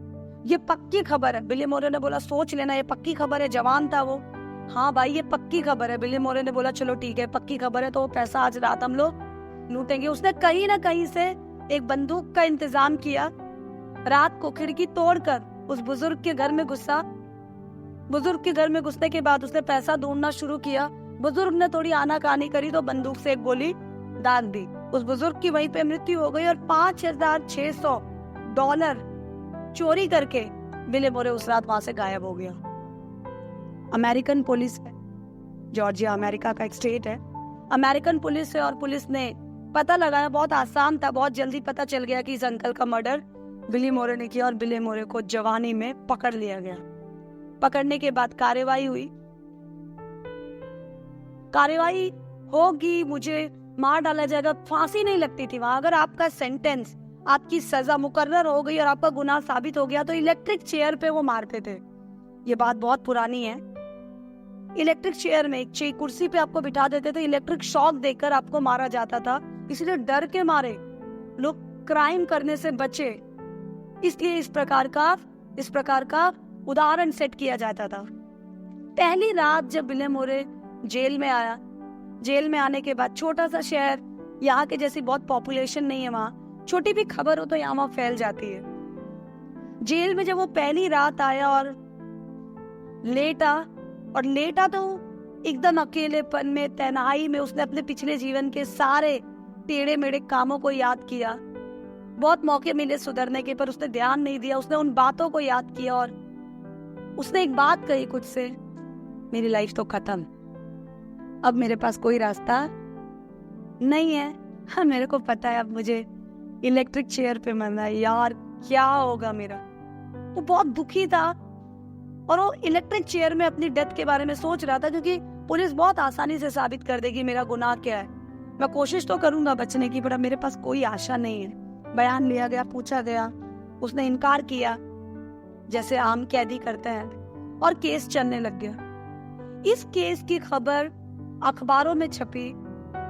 ये पक्की खबर है। बिली मोरे ने बोला सोच लेना, ये पक्की खबर है। जवान था वो। हाँ भाई ये पक्की खबर है। बिली मोरे ने बोला चलो ठीक है, पक्की खबर है तो वो पैसा आज रात हम लोग लूटेंगे। उसने कहीं ना कहीं से एक बंदूक का इंतजाम किया। रात को खिड़की तोड़कर उस बुजुर्ग के घर में घुसा। बुजुर्ग के घर में घुसने के बाद उसने पैसा ढूंढना शुरू किया। बुजुर्ग ने थोड़ी आनाकानी करी तो बंदूक से एक गोली दाग दी। उस बुजुर्ग की वहीं पे मृत्यु हो गई और $5,600 चोरी करके बिली मोरे उस रात वहां से गायब हो गया। अमेरिकन पुलिस है, जॉर्जिया अमेरिका का एक स्टेट है। अमेरिकन पुलिस है और पुलिस ने पता लगाया, बहुत आसान था, बहुत जल्दी पता चल गया कि इस अंकल का मर्डर बिली मोरे ने किया और बिली मोरे को जवानी में पकड़ लिया गया। पकड़ने के बाद कार्रवाई हुई। कार्रवाई होगी, मुझे मार डाला जाएगा, फांसी नहीं लगती थी वहां। अगर आपका सेंटेंस, आपकी सजा मुकर्रर हो गई और आपका गुनाह साबित हो गया तो इलेक्ट्रिक चेयर पे वो मारते थे। ये बात बहुत पुरानी है। इलेक्ट्रिक चेयर में, एक कुर्सी पे आपको बिठा देते थे, इलेक्ट्रिक शॉक देकर आपको मारा जाता था। इसलिए डर के मारे लोग क्राइम करने से बचे, इसलिए इस प्रकार का उदाहरण सेट किया जाता था। पहली रात जब बिली मोरे जेल में आया, जेल में आने के बाद, छोटा सा शहर, यहाँ के जैसी बहुत पॉपुलेशन नहीं है वहाँ, छोटी भी खबर हो तो यहाँ वहाँ फैल जाती है। जेल में जब वो पहली रात आया और लेटा तो एकदम अकेलेपन में, तन्हाई में, उसने अपने पिछले जीवन के सारे टेढ़े मेढ़े कामों को याद किया। बहुत मौके मिले सुधरने के, पर उसने ध्यान नहीं दिया। उसने उन बातों को याद किया और उसने एक बात कही खुद से, मेरी लाइफ तो खत्म, अब मेरे पास कोई रास्ता नहीं है। हाँ मेरे को पता है अब मुझे इलेक्ट्रिक चेयर पे मरना है, यार क्या होगा मेरा। वो बहुत दुखी था और वो इलेक्ट्रिक चेयर में अपनी डेथ के बारे में सोच रहा था, क्योंकि पुलिस बहुत आसानी से साबित कर देगी मेरा गुनाह क्या है। मैं कोशिश तो करूंगा बचने की, पर मेरे पास कोई आशा नहीं है। बयान लिया गया, पूछा गया, उसने इनकार किया जैसे आम कैदी करते हैं, और केस चलने लग गया। इस केस की खबर अखबारों में छपी।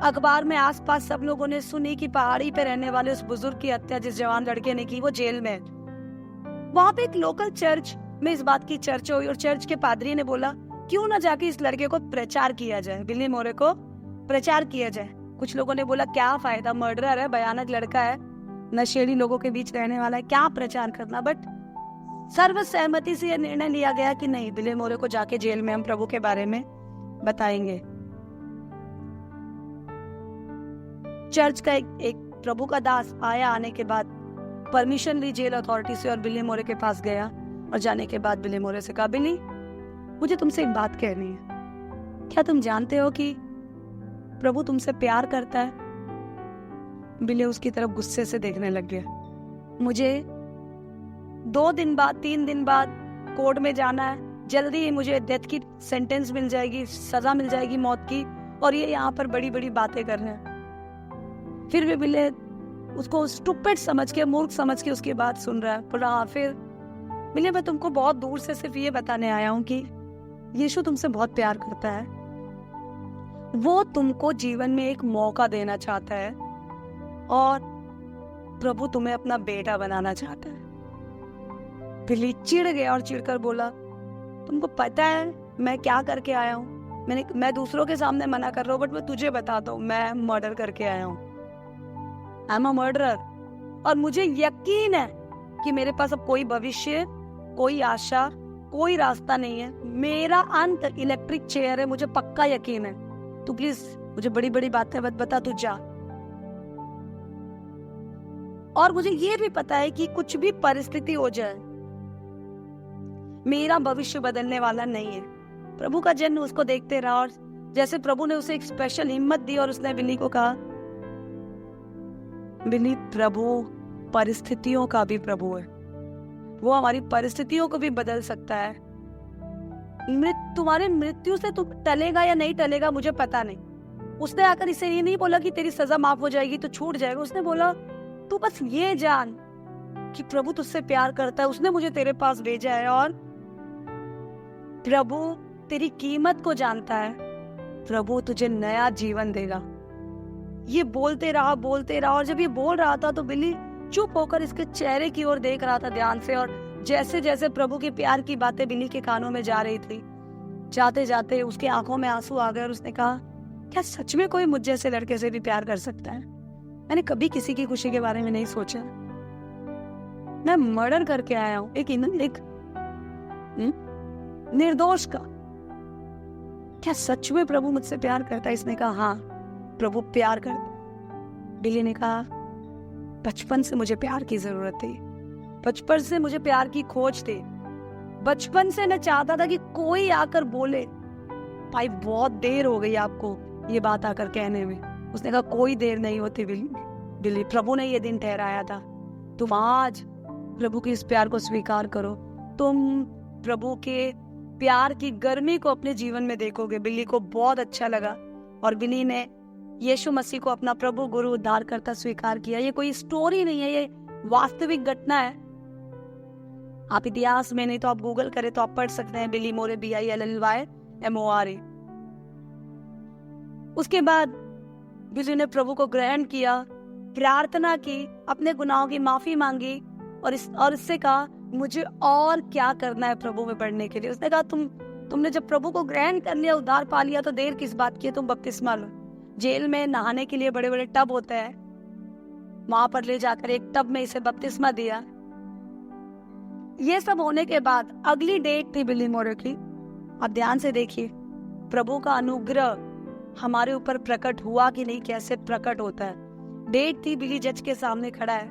अखबार में आसपास सब लोगों ने सुनी कि पहाड़ी पे रहने वाले उस बुजुर्ग की हत्या जिस जवान लड़के ने की, वो जेल में। वहां पे एक लोकल चर्च में इस बात की चर्चा हुई और चर्च के पादरी ने बोला क्यों ना जाके इस लड़के को प्रचार किया जाए, बिली मोरे को प्रचार किया जाए। कुछ लोगों ने बोला क्या फायदा, मर्डरर है, भयानक लड़का है, नशेड़ी लोगों के बीच रहने वाला है, क्या प्रचार करना। बट सर्वसहमति से यह निर्णय लिया गया कि नहीं, बिली मोरे को जाके जेल में हम प्रभु के बारे में बताएंगे। चर्च का एक प्रभु का दास आया, आने के बाद परमिशन ली जेल अथॉरिटी से और बिली मोरे के पास गया और जाने के बाद बिली मोरे से कहा, बिली मुझे तुमसे एक बात कहनी है, क्या तुम जानते हो कि प्रभु तुमसे प्यार करता है। बिली उसकी तरफ गुस्से से देखने लग गया। मुझे 2 दिन बाद 3 दिन बाद कोर्ट में जाना है, जल्दी ही मुझे डेथ की सेंटेंस मिल जाएगी, सजा मिल जाएगी मौत की, और ये यहाँ पर बड़ी बड़ी बातें कर रहे हैं। फिर भी बिली उसको स्टूपिड समझ के, मूर्ख समझ के उसकी बात सुन रहा है। बोला हाँ फिर। बिली मैं तुमको बहुत दूर से सिर्फ ये बताने आया हूँ कि यीशु तुमसे बहुत प्यार करता है, वो तुमको जीवन में एक मौका देना चाहता है और प्रभु तुम्हें अपना बेटा बनाना चाहता है। बिली चिढ़ गया और चिढ़कर बोला, तुमको पता है मैं क्या करके आया हूँ? मैं दूसरों के सामने मना कर रहा हूँ, बट मैं तुझे बताता हूँ, मैं मर्डर करके आया हूँ। I am a murderer. और मुझे यकीन है कि मेरे पास अब कोई भविष्य, कोई आशा, कोई रास्ता नहीं है। मेरा अंत इलेक्ट्रिक चेयर है, मुझे पक्का यकीन है। तू प्लीज मुझे बड़ी बड़ी बातें मत बता, तू जा। और मुझे ये भी पता है कि कुछ भी परिस्थिति हो जाए, मेरा भविष्य बदलने वाला नहीं है। प्रभु का जन्म उसको देखते रहा और जैसे प्रभु ने उसे एक स्पेशल हिम्मत दी और उसने बिली को कहा, बिली प्रभु परिस्थितियों का भी प्रभु है, वो हमारी परिस्थितियों को भी बदल सकता है। तुम्हारे मृत्यु से तुम टलेगा या नहीं टलेगा मुझे पता नहीं। उसने आकर इसे ये नहीं बोला कि तेरी सजा माफ हो जाएगी तो छूट जाएगा। उसने बोला तू बस ये जान कि प्रभु तुझसे प्यार करता है, उसने मुझे तेरे पास भेजा है और प्रभु तेरी कीमत को जानता है, प्रभु तुझे नया जीवन देगा। ये बोलते रहा और जब ये बोल रहा था तो बिल्ली चुप होकर इसके चेहरे की ओर देख रहा था ध्यान से। और जैसे जैसे प्रभु के प्यार की बातें बिल्ली के कानों में जा रही थी, जाते जाते उसकी आंखों में आंसू आ गए और उसने कहा, क्या सच में कोई मुझ जैसे लड़के से भी प्यार कर सकता है? मैंने कभी किसी की खुशी के बारे में नहीं सोचा। मैं मर्डर करके आया हूं एक निर्दोष का। क्या सच में प्रभु मुझसे प्यार करता है? इसने कहा, हाँ प्रभु प्यार करता। बिल्ली ने कहा, बचपन से मुझे प्यार की जरूरत थी, बचपन से मुझे प्यार की खोज थी, बचपन से मैं चाहता था कि कोई आकर बोले। भाई बहुत देर हो गई आपको ये बात आकर कहने में। उसने कहा, कोई देर नहीं होती बिल्ली, प्रभु ने ये दिन ठहराया था। तुम आज प्रभु के इस प्यार को स्वीकार करो, तुम प्रभु के प्यार की गर्मी को अपने जीवन में देखोगे। बिल्ली को बहुत अच्छा लगा और बिल्ली ने यीशु मसीह को अपना प्रभु गुरु उद्धारकर्ता स्वीकार किया। ये कोई स्टोरी नहीं है, ये वास्तविक घटना है। आप इतिहास में नहीं तो आप गूगल करें तो आप पढ़ सकते हैं, बिली मोरे BILLYMORE। उसके बाद बिली ने प्रभु को ग्रहण किया, प्रार्थना की, अपने गुनाहों की माफी मांगी और इससे कहा, मुझे और क्या करना है प्रभु में बढ़ने के लिए। उसने कहा, तुमने जब प्रभु को ग्रहण कर लिया, उद्धार पा लिया, तो देर किस बात की है, तुम बपतिस्मा लो। जेल में नहाने के लिए बड़े बड़े टब होते हैं, वहां पर ले जाकर एक टब में इसे बपतिस्मा दिया। ये सब होने के बाद अगली डेट थी बिली मोरे की। अब ध्यान से देखिए, प्रभु का अनुग्रह हमारे ऊपर प्रकट हुआ कि नहीं, कैसे प्रकट होता है। डेट थी, बिली जज के सामने खड़ा है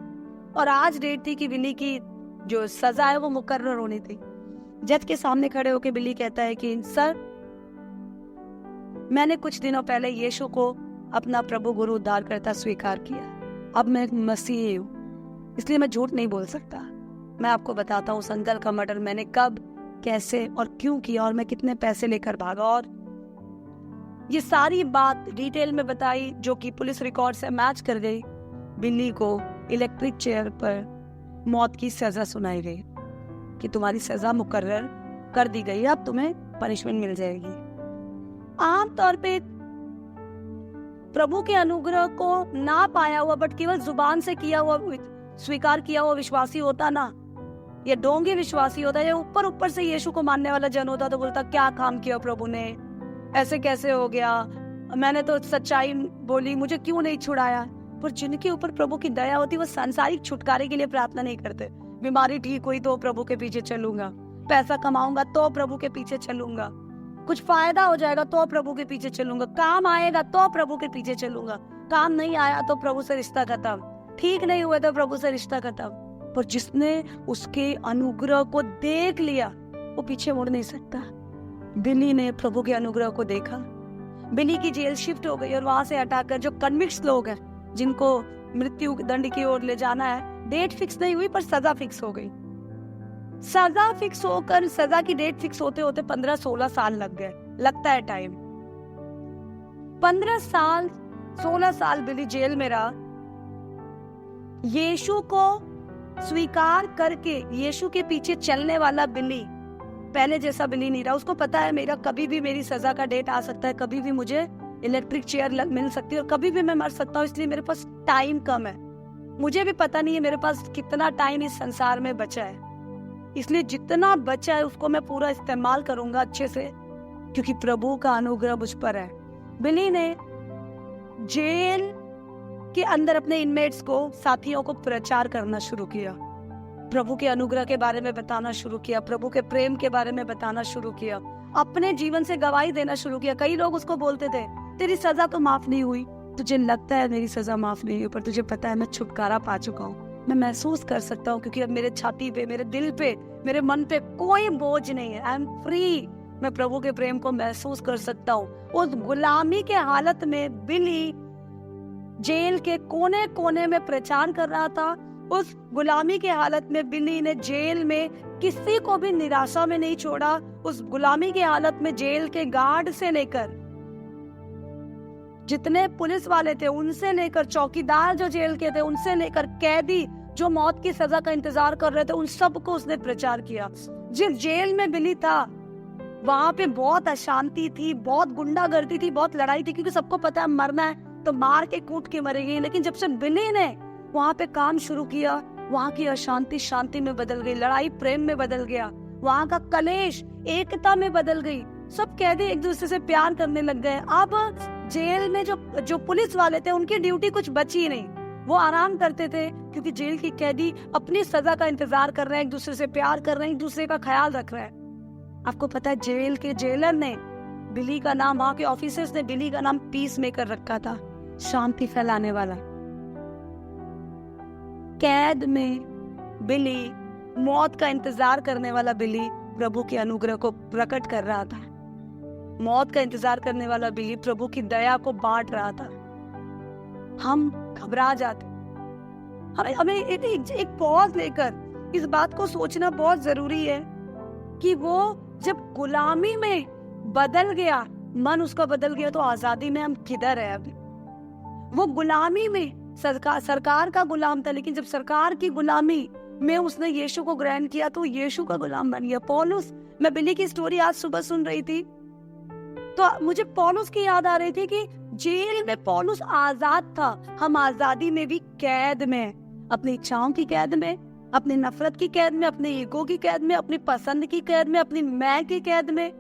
और आज डेट थी कि बिली की जो सजा है वो मुकर्रर होनी थी। जज के सामने खड़े होकर बिली कहता है कि सर, मैंने कुछ दिनों पहले यीशु को अपना प्रभु गुरु उद्धारकर्ता स्वीकार किया। अब मैं एक मसीही हूँ, इसलिए मैं झूठ नहीं बोल सकता। मैं आपको बताता हूँ उस अंकल का मर्डर मैंने कब, कैसे और क्यों किया और मैं कितने पैसे लेकर भागा। और ये सारी बात डिटेल में बताई जो कि पुलिस रिकॉर्ड से मैच कर गई। बिल्ली को इलेक्ट्रिक चेयर पर मौत की सजा सुनाई गई कि तुम्हारी सजा मुकर्रर कर दी गई, अब तुम्हें पनिशमेंट मिल जाएगी। आमतौर पे प्रभु के अनुग्रह को ना पाया हुआ बट केवल जुबान से किया हुआ, स्वीकार किया हुआ विश्वासी होता ना, ये डोंगे विश्वासी होता, ये ऊपर ऊपर से यीशु को मानने वाला जन होता तो बोलता, क्या काम किया प्रभु ने, ऐसे कैसे हो गया, मैंने तो सच्चाई बोली, मुझे क्यों नहीं छुड़ाया। पर जिनके ऊपर प्रभु की दया होती वो सांसारिक छुटकारे के लिए प्रार्थना नहीं करते। बीमारी ठीक हुई तो प्रभु के पीछे चलूंगा, पैसा कमाऊंगा तो प्रभु के पीछे चलूंगा, कुछ फायदा हो जाएगा तो प्रभु के पीछे चलूंगा, काम आएगा तो प्रभु के पीछे चलूंगा, काम नहीं आया तो प्रभु से रिश्ता खत्म, ठीक नहीं हुआ तो प्रभु से रिश्ता खत्म। पर जिसने उसके अनुग्रह को देख लिया वो पीछे मुड़ नहीं सकता। बिली ने प्रभु के अनुग्रह को देखा। बिली की जेल शिफ्ट हो गई और वहां से हटाकर जो कन्विक्ट लोग हैं जिनको मृत्यु दंड की ओर ले जाना है, डेट फिक्स नहीं हुई पर सजा फिक्स हो गई। सजा फिक्स होकर सजा की डेट फिक्स होते होते 15-16 साल लग गए, लगता है टाइम। 15 साल 16 साल बिली जेल में रहा। यीशु को स्वीकार करके यीशु के पीछे चलने वाला बिली पहले जैसा बिली नहीं रहा। उसको पता है मेरा कभी भी मेरी सजा का डेट आ सकता है, कभी भी मुझे इलेक्ट्रिक चेयर मिल सकती है और कभी भी मैं मर सकता हूँ, इसलिए मेरे पास टाइम कम है। मुझे भी पता नहीं है मेरे पास कितना टाइम इस संसार में बचा है, इसलिए जितना बचा है उसको मैं पूरा इस्तेमाल करूंगा अच्छे से, क्योंकि प्रभु का अनुग्रह मुझ पर है। बिली ने जेल के अंदर अपने इनमेट्स को, साथियों को प्रचार करना शुरू किया, प्रभु के अनुग्रह के बारे में बताना शुरू किया, प्रभु के प्रेम के बारे में बताना शुरू किया, अपने जीवन से गवाही देना शुरू किया। कई लोग उसको बोलते थे, तेरी सजा तो माफ नहीं हुई, तुझे लगता है मेरी सजा माफ नहीं हुई, पर तुझे पता है मैं छुटकारा पा चुका हूँ, मैं महसूस कर सकता हूँ, क्योंकि अब मेरे छाती पे, मेरे दिल पे, मेरे मन पे कोई बोझ नहीं है, आई एम फ्री। मैं प्रभु के प्रेम को महसूस कर सकता हूँ। उस गुलामी के हालत में बिली जेल के कोने कोने में प्रचार कर रहा था। उस गुलामी के हालत में बिली ने जेल में किसी को भी निराशा में नहीं छोड़ा। उस गुलामी की हालत में जेल के गार्ड से लेकर जितने पुलिस वाले थे उनसे लेकर चौकीदार जो जेल के थे उनसे लेकर कैदी जो मौत की सजा का इंतजार कर रहे थे उन सबको उसने प्रचार किया। जिस जेल में बिली था वहां पे बहुत अशांति थी, बहुत गुंडागर्दी थी, बहुत लड़ाई थी, क्योंकि सबको पता है मरना है तो मार के कूट के मरेंगे। लेकिन जब से बिली ने वहां पे काम शुरू किया, वहां की अशांति शांति में बदल गई, लड़ाई प्रेम में बदल गया, वहां का कलेश एकता में बदल गई। सब कैदी एक दूसरे से प्यार करने लग गए। अब जेल में जो पुलिस वाले थे उनकी ड्यूटी कुछ बची नहीं, वो आराम करते थे, क्योंकि जेल की कैदी अपनी सजा का इंतजार कर रहे हैं, एक दूसरे से प्यार कर रहे हैं, एक दूसरे का ख्याल रख रहे हैं। आपको पता है जेल के जेलर ने बिली का नाम, वहां के ऑफिसर्स ने बिली का नाम पीस मेकर रखा था, शांति फैलाने वाला। कैद में बिली, मौत का इंतजार करने वाला बिली प्रभु के अनुग्रह को प्रकट कर रहा था। मौत का इंतजार करने वाला बिली प्रभु की दया को बांट रहा था। हम घबरा जाते, हमें एक पॉज लेकर इस बात को सोचना बहुत जरूरी है कि वो जब गुलामी में बदल गया, मन उसका बदल गया, तो आजादी में हम किधर है अभी। वो गुलामी में सरकार का गुलाम था, लेकिन जब सरकार की गुलामी में उसने यीशु को ग्रहण किया तो यीशु का गुलाम बन गया। पौलुस, मैं बिली की स्टोरी आज सुबह सुन रही थी तो मुझे पौलुस की याद आ रही थी कि जेल में पौलुस आजाद था, हम आजादी में भी कैद में, अपनी इच्छाओं की कैद में, अपनी नफरत की कैद में, अपने ईगो की कैद में, अपनी पसंद की कैद में, अपनी मैं की कैद में।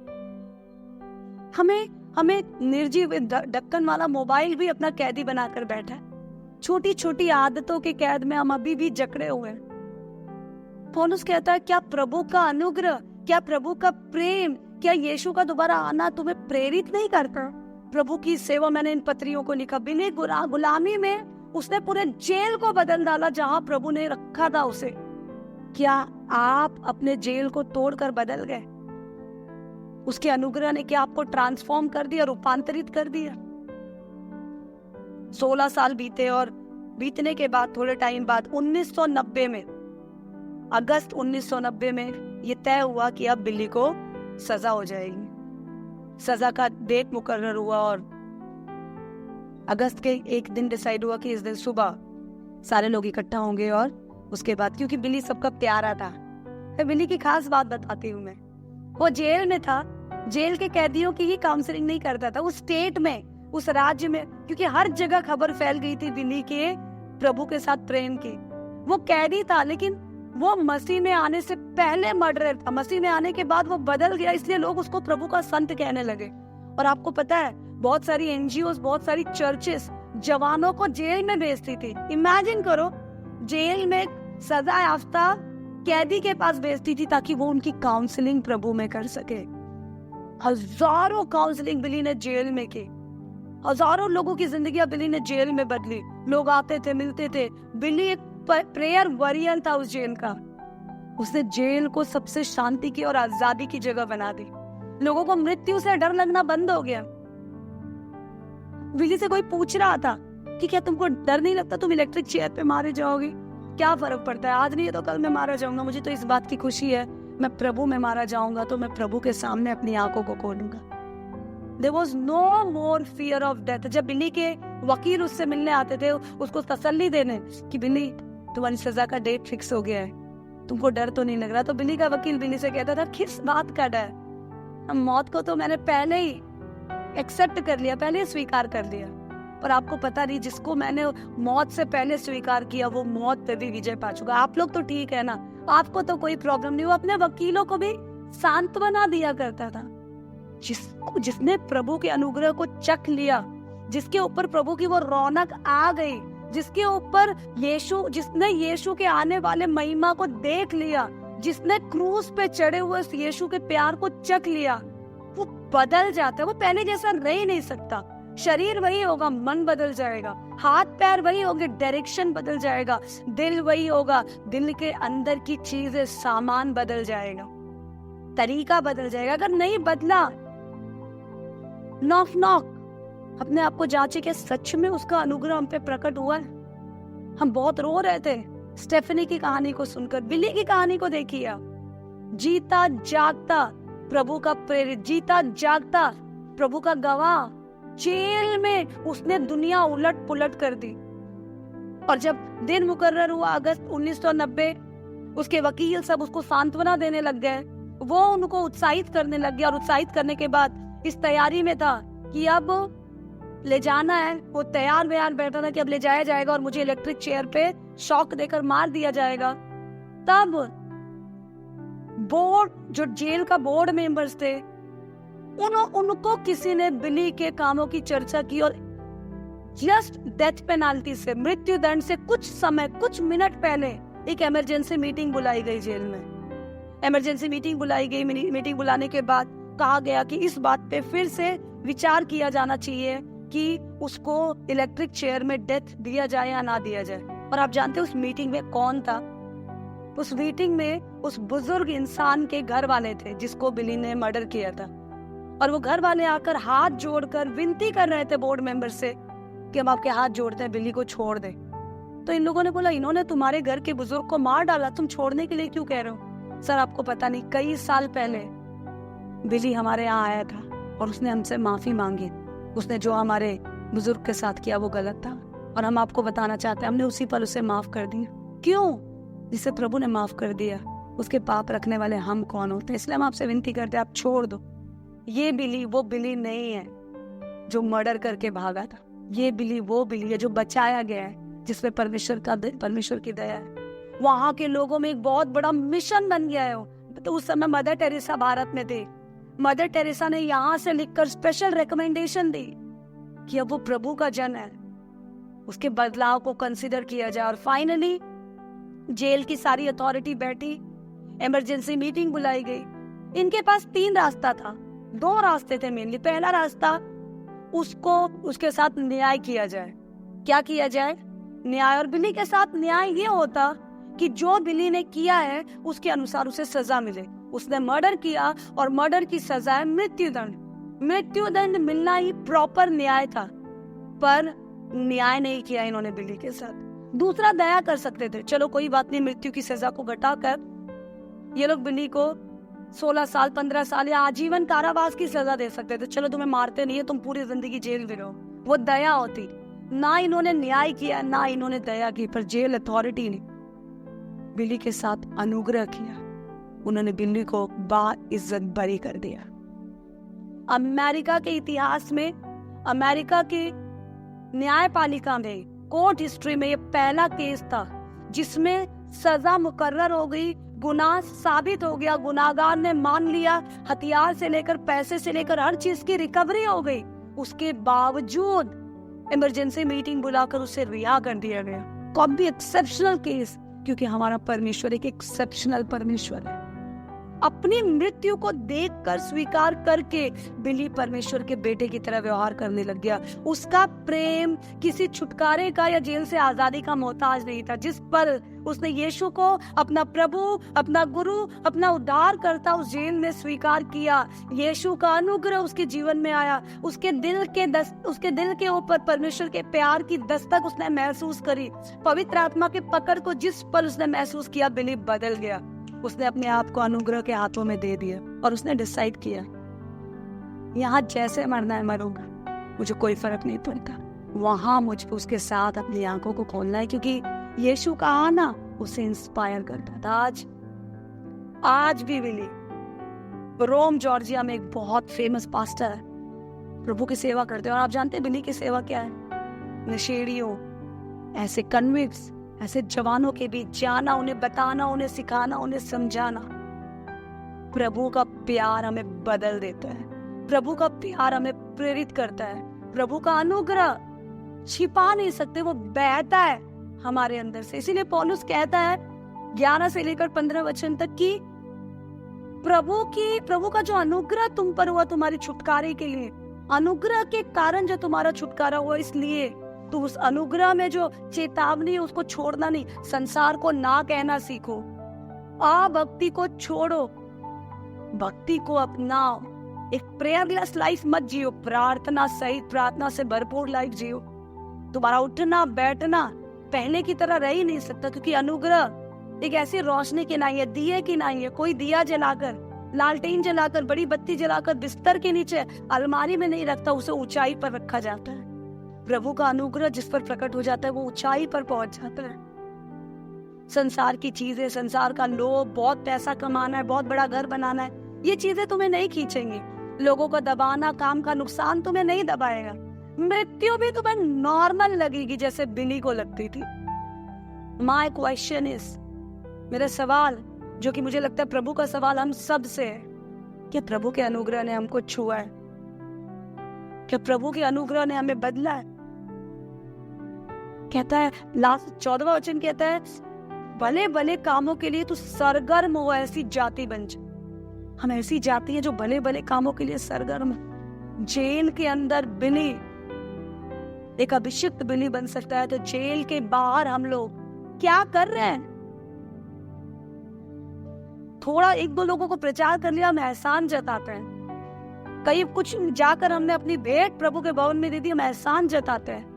हमें निर्जीव ढक्कन वाला मोबाइल भी अपना कैदी बनाकर बैठा है। छोटी छोटी आदतों की कैद में हम अभी भी जकड़े हुए हैं। पौलुस कहता है, क्या प्रभु का अनुग्रह, क्या प्रभु का प्रेम, क्या यीशु का दोबारा आना तुम्हें प्रेरित नहीं करता? प्रभु की सेवा, मैंने इन पत्रियों को लिखा, बिना गुलामी में उसने पूरे जेल को बदल डाला जहां प्रभु ने रखा था उसे। क्या आप अपने जेल को तोड़कर बदल गए? उसके अनुग्रह ने क्या आपको ट्रांसफॉर्म कर दिया, रूपांतरित कर दिया? 16 साल बीते और बीतने के बाद थोड़े टाइम बाद 1990 में, अगस्त 1990 में ये तय हुआ कि अब बिली को सजा हो जाएगी। सजा का डेट मुकर्रर हुआ और अगस्त के एक दिन डिसाइड हुआ कि इस दिन सुबह सारे लोग इकट्ठा होंगे और उसके बाद, क्योंकि बिली सबका प्यारा था। तो बिली की खास बात बताती हूँ मैं, वो जेल में था, जेल के कैदियों की ही काउंसलिंग नहीं करता था, उस स्टेट में, उस राज्य में, क्योंकि हर जगह खबर फैल गई थी बिली के प्रभु के साथ प्रेम की। वो कैदी था, लेकिन वो मसीह में आने से पहले मर्डरर था, मसीह में आने के बाद वो बदल गया, इसलिए लोग उसको प्रभु का संत कहने लगे। और आपको पता है, बहुत सारी एनजीओ, बहुत सारी चर्चेस जवानों को जेल में भेजती थी। इमेजिन करो, जेल में सजा याफ्ता कैदी के पास भेजती थी ताकि वो उनकी काउंसलिंग प्रभु में कर सके। हजारों काउंसलिंग बिली ने जेल में की, हजारों लोगों की जिंदगी बिली ने जेल में बदली। लोग आते थे, मिलते थे। बिली एक प्रेयर वॉरियर था उस जेल का। उसने जेल को सबसे शांति की और आजादी की जगह बना दी। लोगों को मृत्यु से डर लगना बंद हो गया। बिली से कोई पूछ रहा था कि क्या तुमको डर नहीं लगता तुम इलेक्ट्रिक चेयर पे मारे जाओगे? क्या फर्क पड़ता है, आज नहीं है तो कल मैं मारा जाऊंगा, मुझे तो इस बात की खुशी है, मैं प्रभु में मारा जाऊंगा तो मैं प्रभु के सामने अपनी आंखों को खोलूंगा। There was no more fear of death। जब बिली के वकील उससे मिलने आते थे, उसको तसल्ली देने कि बिली तुम्हारी सजा का डेट फिक्स हो गया है, तुमको डर तो नहीं लग रहा? तो बिली का वकील बिली से कहता था, किस बात का डर, मौत को तो मैंने पहले ही एक्सेप्ट कर लिया, पहले ही स्वीकार कर लिया। पर आपको पता नहीं, जिसको मैंने मौत से पहले स्वीकार किया वो मौत पे भी विजय पा चुका। आप लोग तो ठीक है ना, आपको तो कोई प्रॉब्लम नहीं। वो अपने वकीलों को भी सांत्वना दिया करता था। जिसने प्रभु के अनुग्रह को चख लिया, जिसके ऊपर प्रभु की वो रौनक आ गई, जिसके ऊपर जिसने यीशु के आने वाले महिमा को देख लिया, जिसने क्रूस पे चढ़े हुए यीशु के प्यार को चख लिया, वो बदल जाता है। वो पहले जैसा रह ही नहीं सकता। शरीर वही होगा, मन बदल जाएगा, हाथ पैर वही होंगे, डायरेक्शन बदल जाएगा, दिल वही होगा, दिल के अंदर की चीजें, सामान बदल जाएगा, तरीका बदल जाएगा। अगर नहीं बदला, नॉक अपने आप को जांचे कि सच में उसका अनुग्रह हम पे प्रकट हुआ है। हम बहुत रो रहे थे स्टेफनी की कहानी को सुनकर। बिली की कहानी को देखिए आप, जीता जागता प्रभु का प्रेरित, जीता जागता प्रभु का गवाह, जेल में उसने दुनिया उलट पुलट कर दी। और जब दिन मुकर्रर हुआ अगस्त 1990, उसके वकील सब उसको सांत्वना देने लग गए वो उनको उत्साहित करने लग गया और उत्साहित करने के बाद इस तैयारी में था कि अब ले जाना है। वो तैयार व्यार बैठा था कि अब ले जाया जाएगा और मुझे इलेक्ट्रिक चेयर पे शॉक देकर मार दिया जाएगा। तब बोर्ड, जो जेल का बोर्ड मेंबर्स थे, उनको किसी ने बिली के कामों की चर्चा की और जस्ट डेथ पेनाल्टी से, मृत्यु दंड से कुछ मिनट पहले एक इमरजेंसी मीटिंग बुलाई गई जेल में। इमरजेंसी मीटिंग बुलाई गई। मीटिंग बुलाने के बाद कहा गया कि इस बात पे फिर से विचार किया जाना चाहिए कि उसको इलेक्ट्रिक चेयर में डेथ दिया जाए या ना दिया जाए। और आप जानते हैं उस मीटिंग में कौन था? उस मीटिंग में उस बुजुर्ग इंसान के घर वाले थे जिसको बिली ने मर्डर किया था। और वो घर वाले आकर हाथ जोड़कर विनती कर रहे थे बोर्ड मेंबर से कि हम आपके हाथ जोड़ते हैं, बिली को छोड़ दे। तो इन लोगों ने बोला, इन्होंने तुम्हारे घर के बुजुर्ग को मार डाला, तुम छोड़ने के लिए क्यों कह रहे हो? सर, आपको पता नहीं, कई साल पहले बिली हमारे यहाँ आया था और उसने हमसे माफी मांगी। उसने जो हमारे बुजुर्ग के साथ किया वो गलत था और हम आपको बताना चाहते हैं, हमने उसी पल उसे माफ कर दिया। क्यों? जिसे प्रभु ने माफ कर दिया उसके पाप रखने वाले हम कौन होते हैं? इसलिए हम आपसे विनती करते हैं, आप छोड़ दो। ये बिली वो बिली नहीं है जो मर्डर करके भागा था। ये बिली वो बिली है जो बचाया गया है, जिसमें परमेश्वर की दया है। वहां के लोगों में एक बहुत बड़ा मिशन बन गया है। तो उस समय मदर टेरेसा भारत में थे। मदर टेरेसा ने यहाँ से लिखकर स्पेशल रिकमेंडेशन दी कि अब वो प्रभु का जन है, उसके बदलाव को कंसिडर किया जाए। और फाइनली जेल की सारी अथॉरिटी बैठी, इमरजेंसी मीटिंग बुलाई गई। इनके पास 3 रास्ता था, 2 रास्ते थे मेनली। पहला रास्ता, उसके साथ न्याय किया जाए। क्या किया जाए? न्याय। और बिली के साथ न्याय ये होता कि जो बिली ने किया है उसके अनुसार उसे सजा मिले। उसने मर्डर किया और मर्डर की सजा है मृत्युदंड। मृत्युदंड मिलना ही प्रॉपर न्याय था, पर न्याय नहीं किया इन्होंने बिली के साथ। दूसरा, दया कर सकते थे, चलो कोई बात नहीं, मृत्यु की सजा को घटाकर ये लोग बिली को 16 साल 15 साल या आजीवन कारावास की सजा दे सकते थे। चलो तुम्हें मारते नहीं है, तुम पूरी जिंदगी जेल में रहो। वो दया होती। ना इन्होंने न्याय किया, ना इन्होंने दया की, पर जेल अथॉरिटी ने बिली के साथ अनुग्रह किया। उन्होंने बिली को बाइज्जत बरी कर दिया। अमेरिका के इतिहास में, अमेरिका की न्यायपालिका में, कोर्ट हिस्ट्री में ये पहला केस था जिसमें सजा मुकर्रर हो गई, गुनाह साबित हो गया, गुनाहगार ने मान लिया, हथियार से लेकर पैसे से लेकर हर चीज की रिकवरी हो गई। उसके बावजूद इमरजेंसी मीटिंग बुलाकर उसे रिहा कर दिया गया। कब भी एक्सेप्शनल केस, क्योंकि हमारा परमेश्वर एक एक्सेप्शनल परमेश्वर है। अपनी मृत्यु को देखकर स्वीकार करके बिली परमेश्वर के बेटे की तरह व्यवहार करने लग गया। उसका प्रेम किसी छुटकारे का या जेल से आजादी का मोहताज नहीं था। जिस पर उसने यीशु को अपना प्रभु, अपना गुरु, अपना उद्धार करता उस जेल में स्वीकार किया, यीशु का अनुग्रह उसके जीवन में आया। उसके दिल के ऊपर परमेश्वर के प्यार की दस्तक उसने महसूस करी। पवित्र आत्मा के पकड़ को जिस पर उसने महसूस किया, बिली बदल गया। उसने अपने आप को अनुग्रह के हाथों में दे दिया और उसने डिसाइड किया, यहाँ जैसे मरना है मरूंगा, मुझे कोई फर्क नहीं पड़ता। वहां मुझे उसके साथ अपनी आंखों को खोलना है, क्योंकि यीशु का आना उसे इंस्पायर करता था। आज भी बिली रोम जॉर्जिया में एक बहुत फेमस पास्टर है, प्रभु की सेवा करते हैं। और आप जानते हैं बिली की सेवा क्या है? नशेड़ियों, ऐसे कन्विक्ट्स, ऐसे जवानों के बीच जाना, उन्हें बताना, उन्हें सिखाना, उन्हें समझाना। प्रभु का प्यार हमें बदल देता है, प्रभु का प्यार हमें प्रेरित करता है। प्रभु का अनुग्रह छिपा नहीं सकते, वो बहता है हमारे अंदर से। इसीलिए पौलुस कहता है 11 से लेकर 15 वचन तक की प्रभु का जो अनुग्रह तुम पर हुआ तुम्हारे छुटकारे के लिए, अनुग्रह के कारण जो तुम्हारा छुटकारा हुआ, इसलिए तो उस अनुग्रह में जो चेतावनी है उसको छोड़ना नहीं। संसार को ना कहना सीखो, भक्ति को छोड़ो, भक्ति को अपनाओ। एक प्रेयरलेस लाइफ मत जियो, प्रार्थना सहित, प्रार्थना से भरपूर लाइफ जियो। तुम्हारा उठना बैठना पहले की तरह रह ही नहीं सकता, क्योंकि अनुग्रह एक ऐसी रोशनी की नाई है, दिए की नाई है। कोई दिया जलाकर, लालटेन जलाकर, बड़ी बत्ती जलाकर बिस्तर के नीचे अलमारी में नहीं रखता, उसे ऊंचाई पर रखा जाता है। प्रभु का अनुग्रह जिस पर प्रकट हो जाता है वो ऊंचाई पर पहुंच जाता है। संसार की चीजें, संसार का लोभ, बहुत पैसा कमाना है, बहुत बड़ा घर बनाना है, ये चीजें तुम्हें नहीं खींचेंगी। लोगों को दबाना, काम का नुकसान तुम्हें नहीं दबाएगा। मृत्यु भी तुम्हें नॉर्मल लगेगी जैसे बिली को लगती थी। माय क्वेश्चन इज, मेरा सवाल, जो कि मुझे लगता है प्रभु का सवाल हम सब से है, कि प्रभु के अनुग्रह ने हमको छुआ है? क्या प्रभु के अनुग्रह ने हमें बदला है? कहता है, लास्ट 14वां वचन कहता है, भले भले कामों के लिए तू सरगर्म हो, ऐसी जाति बन जा। हम ऐसी जाति है जो भले भले कामों के लिए सरगर्म है। जेल के अंदर बिली एक अभिषिक्त बिली बन सकता है, तो जेल के बाहर हम लोग क्या कर रहे हैं? थोड़ा एक दो लोगों को प्रचार कर लिया, हम एहसान जताते हैं। कई कुछ जाकर हमने अपनी भेंट प्रभु के भवन में दे दी, हम एहसान जताते हैं।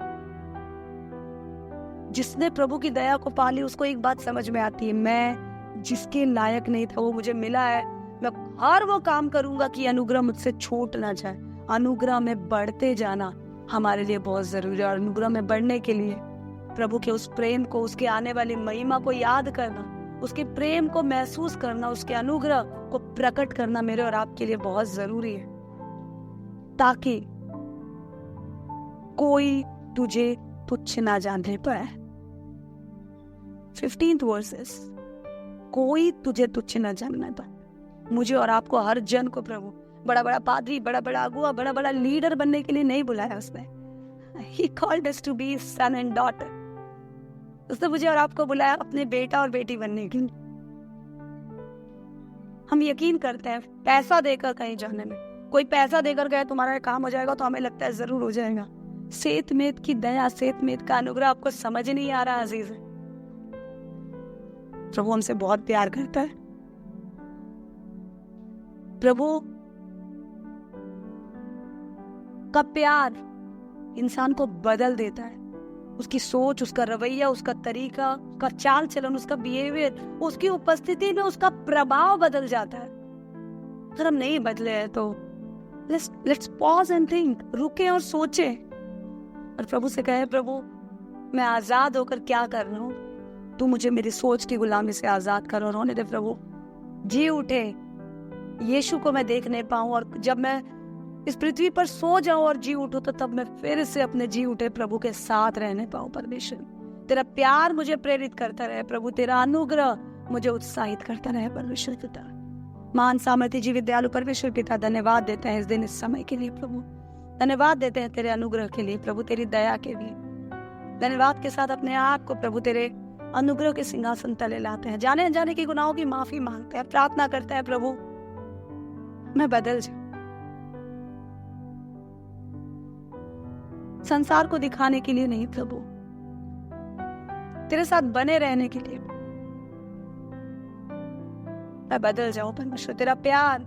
जिसने प्रभु की दया को पा ली उसको एक बात समझ में आती है, मैं जिसके लायक नहीं था वो मुझे मिला है। मैं हर वो काम करूंगा कि अनुग्रह मुझसे छूट ना जाए। अनुग्रह में बढ़ते जाना हमारे लिए बहुत जरूरी है। और अनुग्रह में बढ़ने के लिए प्रभु के उस प्रेम को, उसके आने वाली महिमा को याद करना, उसके प्रेम को महसूस करना, उसके अनुग्रह को प्रकट करना मेरे और आपके लिए बहुत जरूरी है, ताकि कोई तुझे तुच्छ ना जाने पाए। 15th वर्सेस, कोई तुझे तुच्छ ना जानना पाए। मुझे और आपको, हर जन को प्रभु बड़ा बड़ा पादरी, बड़ा बड़ा अगुआ, बड़ा बड़ा लीडर बनने के लिए नहीं बुलाया उसने। He called us to be son and daughter। उसने मुझे और आपको बुलाया अपने बेटा और बेटी बनने के लिए। हम यकीन करते हैं पैसा देकर कहीं जाने में, कोई पैसा देकर गए तुम्हारा काम हो जाएगा, तो हमें लगता है जरूर हो जाएगा। सेतमेत की दया, सेतमेत का अनुग्रह आपको समझ नहीं आ रहा अजीज है। प्रभु हमसे बहुत प्यार करता है। प्रभु का प्यार इंसान को बदल देता है। उसकी सोच, उसका रवैया, उसका तरीका, उसका चाल चलन, उसका बिहेवियर, उसकी उपस्थिति में उसका प्रभाव बदल जाता है। अगर हम नहीं बदले हैं तो लेट्स पॉज एंड थिंक, रुके और सोचे और प्रभु से कहे, प्रभु मैं आजाद होकर क्या कर रहा हूँ? तू मुझे मेरी सोच की गुलामी से आजाद कर और होने दे प्रभु। जी उठे, यीशु को मैं देख नहीं पाऊं, और जब मैं इस पृथ्वी पर सो जाऊं और जी उठूं तो तब मैं फिर से अपने जी उठे प्रभु के साथ रहने पाऊं। परमेश्वर तेरा प्यार मुझे प्रेरित करता रहे प्रभु, तेरा अनुग्रह मुझे उत्साहित करता रहे परमेश्वर पिता। महान सामर्थ्य जीवित दयालु परमेश्वर पिता, धन्यवाद देते हैं इस दिन, इस समय के लिए प्रभु। धन्यवाद देते हैं तेरे अनुग्रह के लिए प्रभु, तेरी दया के लिए। धन्यवाद के साथ अपने आप को प्रभु तेरे अनुग्रह के सिंहासन तले लाते हैं। जाने अनजाने की गुनाहों की माफी मांगते हैं, प्रार्थना करते हैं प्रभु मैं बदल जाऊं, संसार को दिखाने के लिए नहीं प्रभु, तेरे साथ बने रहने के लिए मैं बदल जाऊं परमेश्वर। तेरा प्यार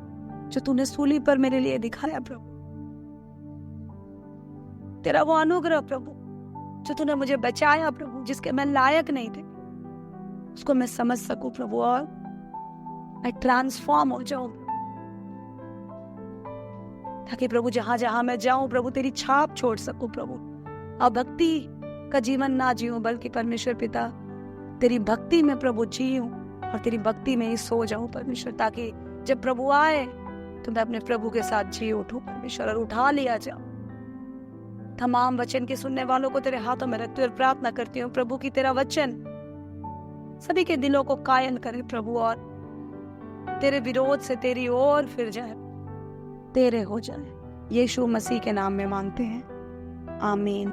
जो तूने सूली पर मेरे लिए दिखाया प्रभु, तेरा वो अनुग्रह प्रभु जो तूने मुझे बचाया प्रभु, जिसके मैं लायक नहीं थे, उसको मैं समझ सकूं प्रभु और मैं ट्रांसफॉर्म हो जाऊं, ताकि प्रभु जहां जहां मैं जाऊं प्रभु तेरी छाप छोड़ सकूं प्रभु। अब भक्ति का जीवन ना जीऊं, बल्कि परमेश्वर पिता तेरी भक्ति में प्रभु जीऊं और तेरी भक्ति में ही सो जाऊं परमेश्वर, ताकि जब प्रभु आए तो मैं अपने प्रभु के साथ जी उठूं परमेश्वर और उठा लिया जाऊं। तमाम वचन के सुनने वालों को तेरे हाथों में रखती हूँ और प्रार्थना करती हूँ प्रभु की तेरा वचन सभी के दिलों को कायल करे प्रभु, और तेरे विरोध से तेरी ओर फिर जाए, तेरे हो जाए। यीशु मसीह के नाम में मांगते हैं, आमीन।